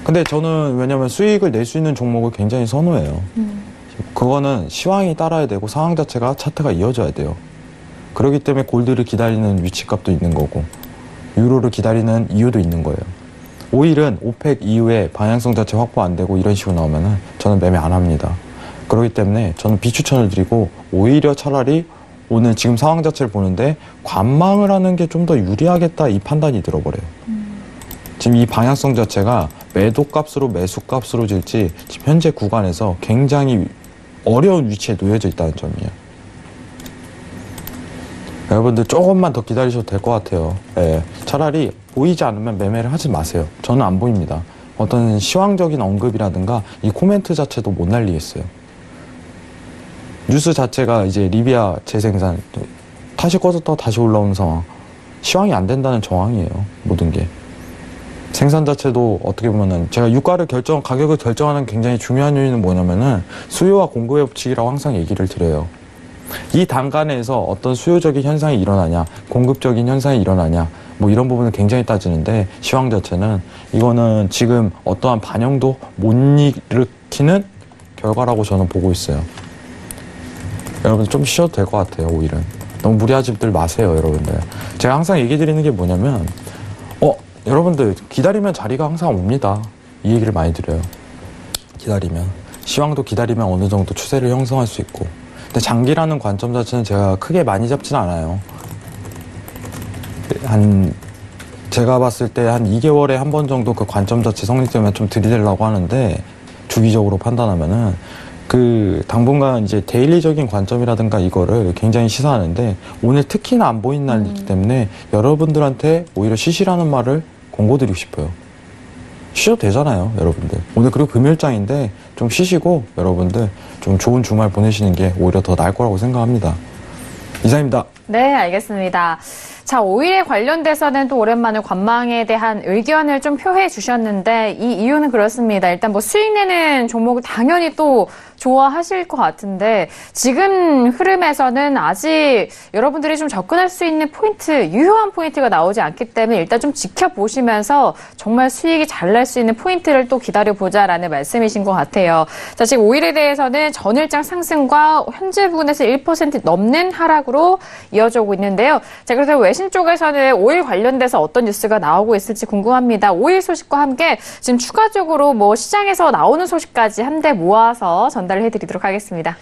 근데 저는 왜냐면 수익을 낼 수 있는 종목을 굉장히 선호해요. 그거는 시황이 따라야 되고 상황 자체가 차트가 이어져야 돼요. 그렇기 때문에 골드를 기다리는 위치값도 있는 거고 유로를 기다리는 이유도 있는 거예요. 오일은 오펙 이후에 방향성 자체 확보 안 되고 이런 식으로 나오면은 저는 매매 안 합니다. 그렇기 때문에 저는 비추천을 드리고 오히려 차라리 오늘 지금 상황 자체를 보는데 관망을 하는 게 좀 더 유리하겠다 이 판단이 들어버려요. 지금 이 방향성 자체가 매도 값으로 매수 값으로 질지 지금 현재 구간에서 굉장히 어려운 위치에 놓여져 있다는 점이에요. 여러분들 조금만 더 기다리셔도 될 것 같아요. 예, 차라리 보이지 않으면 매매를 하지 마세요. 저는 안 보입니다. 어떤 시황적인 언급이라든가 이 코멘트 자체도 못 날리겠어요. 뉴스 자체가 이제 리비아 재생산 다시 꺼졌다가 다시 올라오는 상황. 시황이 안 된다는 정황이에요. 모든 게. 생산 자체도 어떻게 보면은 제가 가격을 결정하는 굉장히 중요한 요인은 뭐냐면은 수요와 공급의 법칙이라고 항상 얘기를 드려요. 이 단간에서 어떤 수요적인 현상이 일어나냐, 공급적인 현상이 일어나냐, 뭐 이런 부분을 굉장히 따지는데 시황 자체는 이거는 지금 어떠한 반영도 못 일으키는 결과라고 저는 보고 있어요. 여러분 좀 쉬어도 될 것 같아요. 오일은 너무 무리하지들 마세요. 여러분들 제가 항상 얘기 드리는 게 뭐냐면 여러분들 기다리면 자리가 항상 옵니다. 이 얘기를 많이 드려요. 기다리면 시황도 기다리면 어느 정도 추세를 형성할 수 있고 근데 장기라는 관점 자체는 제가 크게 많이 잡진 않아요. 제가 봤을 때 한 2개월에 한 번 정도 그 관점 자체 성립되면 좀 들이대려고 하는데 주기적으로 판단하면은 당분간 이제 데일리적인 관점이라든가 이거를 굉장히 시사하는데 오늘 특히나 안 보인 날이기 때문에 여러분들한테 오히려 쉬시라는 말을 권고드리고 싶어요. 쉬어도 되잖아요, 여러분들. 오늘 그리고 금요일장인데 좀 쉬시고 여러분들 좀 좋은 주말 보내시는 게 오히려 더 나을 거라고 생각합니다. 이상입니다.
네, 알겠습니다. 자, 5일에 관련돼서는 또 오랜만에 관망에 대한 의견을 좀 표해 주셨는데 이 이유는 그렇습니다. 일단 뭐 수익 내는 종목을 당연히 또 좋아하실 것 같은데 지금 흐름에서는 아직 여러분들이 좀 접근할 수 있는 포인트, 유효한 포인트가 나오지 않기 때문에 일단 좀 지켜보시면서 정말 수익이 잘 날 수 있는 포인트를 또 기다려보자라는 말씀이신 것 같아요. 자, 지금 5일에 대해서는 전일장 상승과 현재 부근에서 1% 넘는 하락으로 이어져 오고 있는데요. 자, 그래서 외신 쪽에서는 5일 관련돼서 어떤 뉴스가 나오고 있을지 궁금합니다. 5일 소식과 함께 지금 추가적으로 뭐 시장에서 나오는 소식까지 한데 모아서 전달을 해드리도록 하겠습니다.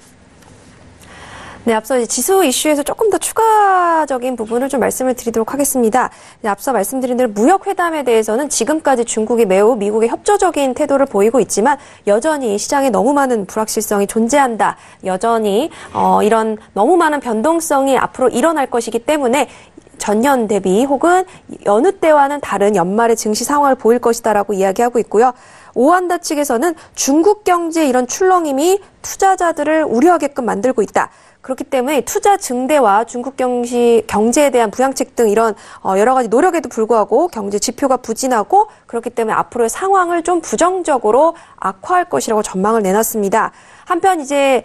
네, 앞서 이제 지수 이슈에서 조금 더 추가적인 부분을 좀 말씀을 드리도록 하겠습니다. 네, 앞서 말씀드린 대로 무역 회담에 대해서는 지금까지 중국이 매우 미국에 협조적인 태도를 보이고 있지만 여전히 시장에 너무 많은 불확실성이 존재한다. 여전히 이런 너무 많은 변동성이 앞으로 일어날 것이기 때문에 전년 대비 혹은 여느 때와는 다른 연말의 증시 상황을 보일 것이다라고 이야기하고 있고요. 오한다 측에서는 중국 경제의 이런 출렁임이 투자자들을 우려하게끔 만들고 있다. 그렇기 때문에 투자 증대와 중국 경제에 대한 부양책 등 이런 여러 가지 노력에도 불구하고 경제 지표가 부진하고 그렇기 때문에 앞으로의 상황을 좀 부정적으로 악화할 것이라고 전망을 내놨습니다. 한편 이제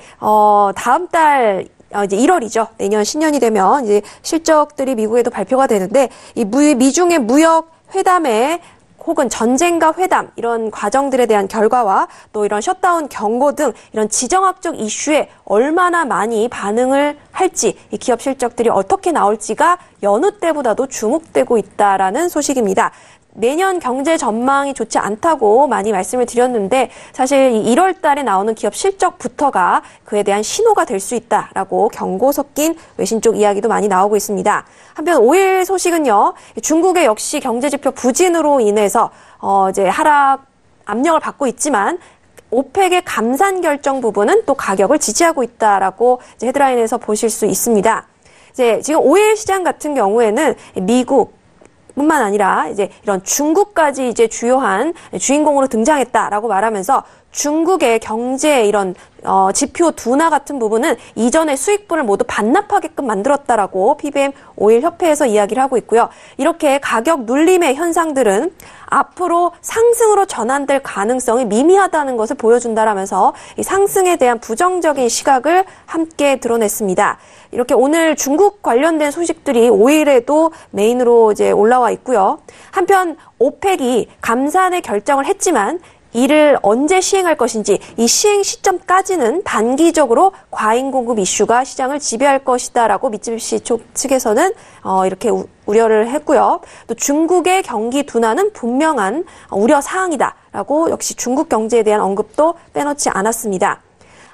다음 달 이제 1월이죠. 내년 신년이 되면 이제 실적들이 미국에도 발표가 되는데 이 미중의 무역 회담에 혹은 전쟁과 회담 이런 과정들에 대한 결과와 또 이런 셧다운 경고 등 이런 지정학적 이슈에 얼마나 많이 반응을 할지 이 기업 실적들이 어떻게 나올지가 여느 때보다도 주목되고 있다라는 소식입니다. 내년 경제 전망이 좋지 않다고 많이 말씀을 드렸는데 사실 1월 달에 나오는 기업 실적부터가 그에 대한 신호가 될 수 있다라고 경고 섞인 외신 쪽 이야기도 많이 나오고 있습니다. 한편 5일 소식은요. 중국의 역시 경제지표 부진으로 인해서 이제 하락 압력을 받고 있지만 오펙의 감산 결정 부분은 또 가격을 지지하고 있다라고 이제 헤드라인에서 보실 수 있습니다. 이제 지금 5일 시장 같은 경우에는 미국 뿐만 아니라 이제 이런 중국까지 이제 주요한 주인공으로 등장했다라고 말하면서 중국의 경제 이런 지표 둔화 같은 부분은 이전의 수익분을 모두 반납하게끔 만들었다라고 PBM 오일 협회에서 이야기를 하고 있고요. 이렇게 가격 눌림의 현상들은 앞으로 상승으로 전환될 가능성이 미미하다는 것을 보여준다라면서 이 상승에 대한 부정적인 시각을 함께 드러냈습니다. 이렇게 오늘 중국 관련된 소식들이 5일에도 메인으로 이제 올라와 있고요. 한편 오펙이 감산의 결정을 했지만 이를 언제 시행할 것인지 이 시행 시점까지는 단기적으로 과잉 공급 이슈가 시장을 지배할 것이다라고 미쓰비시 측에서는 이렇게 우려를 했고요. 또 중국의 경기 둔화는 분명한 우려 사항이다라고 역시 중국 경제에 대한 언급도 빼놓지 않았습니다.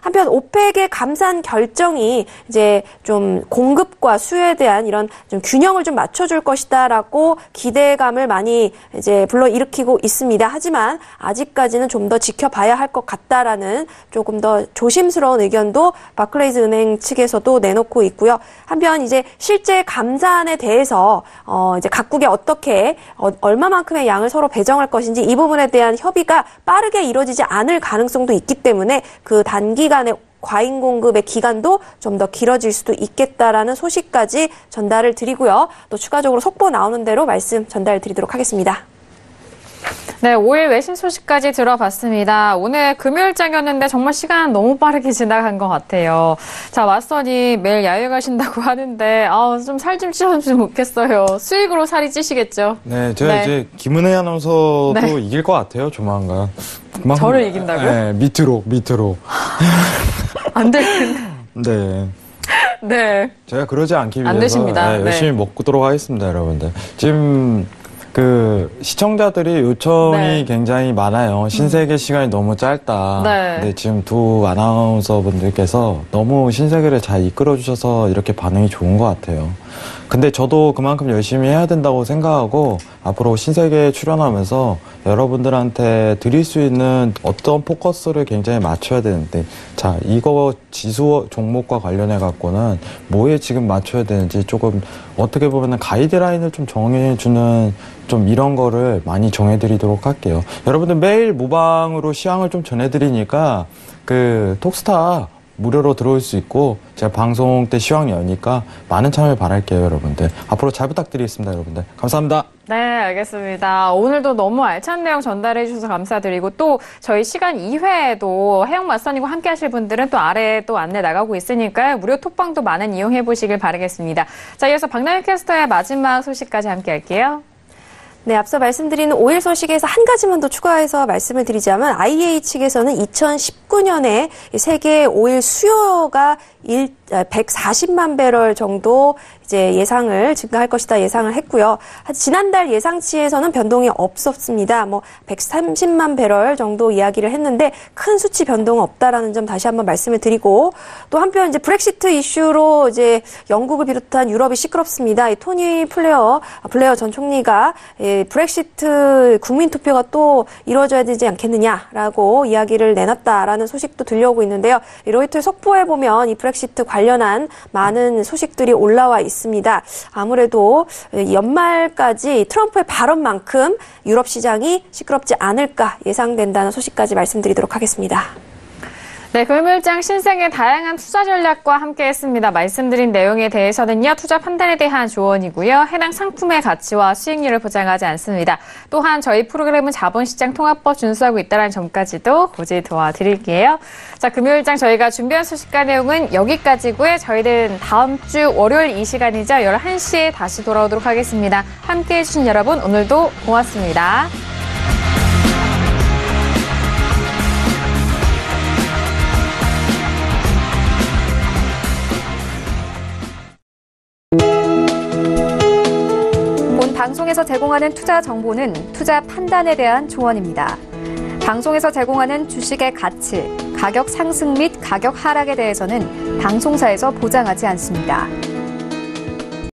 한편 오펙의 감산 결정이 이제 좀 공급과 수요에 대한 이런 좀 균형을 좀 맞춰줄 것이다라고 기대감을 많이 이제 불러일으키고 있습니다. 하지만 아직까지는 좀 더 지켜봐야 할 것 같다라는 조금 더 조심스러운 의견도 바클레이즈 은행 측에서도 내놓고 있고요. 한편 이제 실제 감산에 대해서 이제 각국이 어떻게 얼마만큼의 양을 서로 배정할 것인지 이 부분에 대한 협의가 빠르게 이루어지지 않을 가능성도 있기 때문에 그 단기간의 과잉 공급의 기간도 좀 더 길어질 수도 있겠다라는 소식까지 전달을 드리고요. 또 추가적으로 속보 나오는 대로 말씀 전달 드리도록 하겠습니다.
네, 5일 외신 소식까지 들어봤습니다. 오늘 금요일장이었는데 정말 시간 너무 빠르게 지나간 것 같아요. 자, 왓선이 매일 야외 가신다고 하는데 좀 살 좀 찌셨으면 좋겠어요. 수익으로 살이 찌시겠죠?
네, 제가 이제 김은혜 아나운서도 이길 것 같아요, 조만간.
저를 이긴다고요?
네, 밑으로.
안 되는데.
네.
네.
제가 그러지 않기 위해서
안 되십니다.
열심히 먹도록 하겠습니다, 여러분들. 지금 시청자들이 요청이 굉장히 많아요. 신세계 시간이 너무 짧다.
네.
근데 지금 두 아나운서 분들께서 너무 신세계를 잘 이끌어 주셔서 이렇게 반응이 좋은 것 같아요. 근데 저도 그만큼 열심히 해야 된다고 생각하고 앞으로 신세계에 출연하면서 여러분들한테 드릴 수 있는 어떤 포커스를 굉장히 맞춰야 되는데, 자, 이거 지수 종목과 관련해 갖고는 뭐에 지금 맞춰야 되는지 조금 어떻게 보면은 가이드라인을 좀 정해주는 좀 이런 거를 많이 정해드리도록 할게요. 여러분들 매일 모방으로 시황을 좀 전해드리니까 톡스타 무료로 들어올 수 있고 제가 방송 때 시황 여니까 많은 참여 바랄게요, 여러분들. 앞으로 잘 부탁드리겠습니다, 여러분들. 감사합니다.
네, 알겠습니다. 오늘도 너무 알찬 내용 전달해 주셔서 감사드리고 또 저희 시간 2회에도 해영 맞선이고 함께 하실 분들은 또 아래에 또 안내 나가고 있으니까요. 무료 톡방도 많은 이용해 보시길 바라겠습니다. 자, 이어서 박나윤 캐스터의 마지막 소식까지 함께 할게요.
네, 앞서 말씀드린 5일 소식에서 한 가지만 더 추가해서 말씀을 드리자면 IEA 측에서는 2019년에 세계 오일 수요가 140만 배럴 정도 이제 예상을 증가할 것이다 예상을 했고요. 지난달 예상치에서는 변동이 없었습니다. 130만 배럴 정도 이야기를 했는데 큰 수치 변동은 없다라는 점 다시 한번 말씀을 드리고 또 한편 이제 브렉시트 이슈로 이제 영국을 비롯한 유럽이 시끄럽습니다. 이 토니 블레어 전 총리가 브렉시트 국민 투표가 또 이루어져야 되지 않겠느냐라고 이야기를 내놨다라는 소식도 들려오고 있는데요. 로이터 속보에 보면 이 브렉시트 관련한 많은 소식들이 올라와 있습니다. 아무래도 연말까지 트럼프의 발언만큼 유럽 시장이 시끄럽지 않을까 예상된다는 소식까지 말씀드리도록 하겠습니다.
네, 금일장 신생의 다양한 투자 전략과 함께했습니다. 말씀드린 내용에 대해서는요, 투자 판단에 대한 조언이고요. 해당 상품의 가치와 수익률을 보장하지 않습니다. 또한 저희 프로그램은 자본시장 통합법 준수하고 있다는 점까지도 고지 도와드릴게요. 자, 금요일장 저희가 준비한 소식과 내용은 여기까지고요. 저희는 다음 주 월요일 이 시간이죠. 11시에 다시 돌아오도록 하겠습니다. 함께해 주신 여러분 오늘도 고맙습니다.
방송에서 제공하는 투자 정보는 투자 판단에 대한 조언입니다. 방송에서 제공하는 주식의 가치, 가격 상승 및 가격 하락에 대해서는 방송사에서 보장하지 않습니다.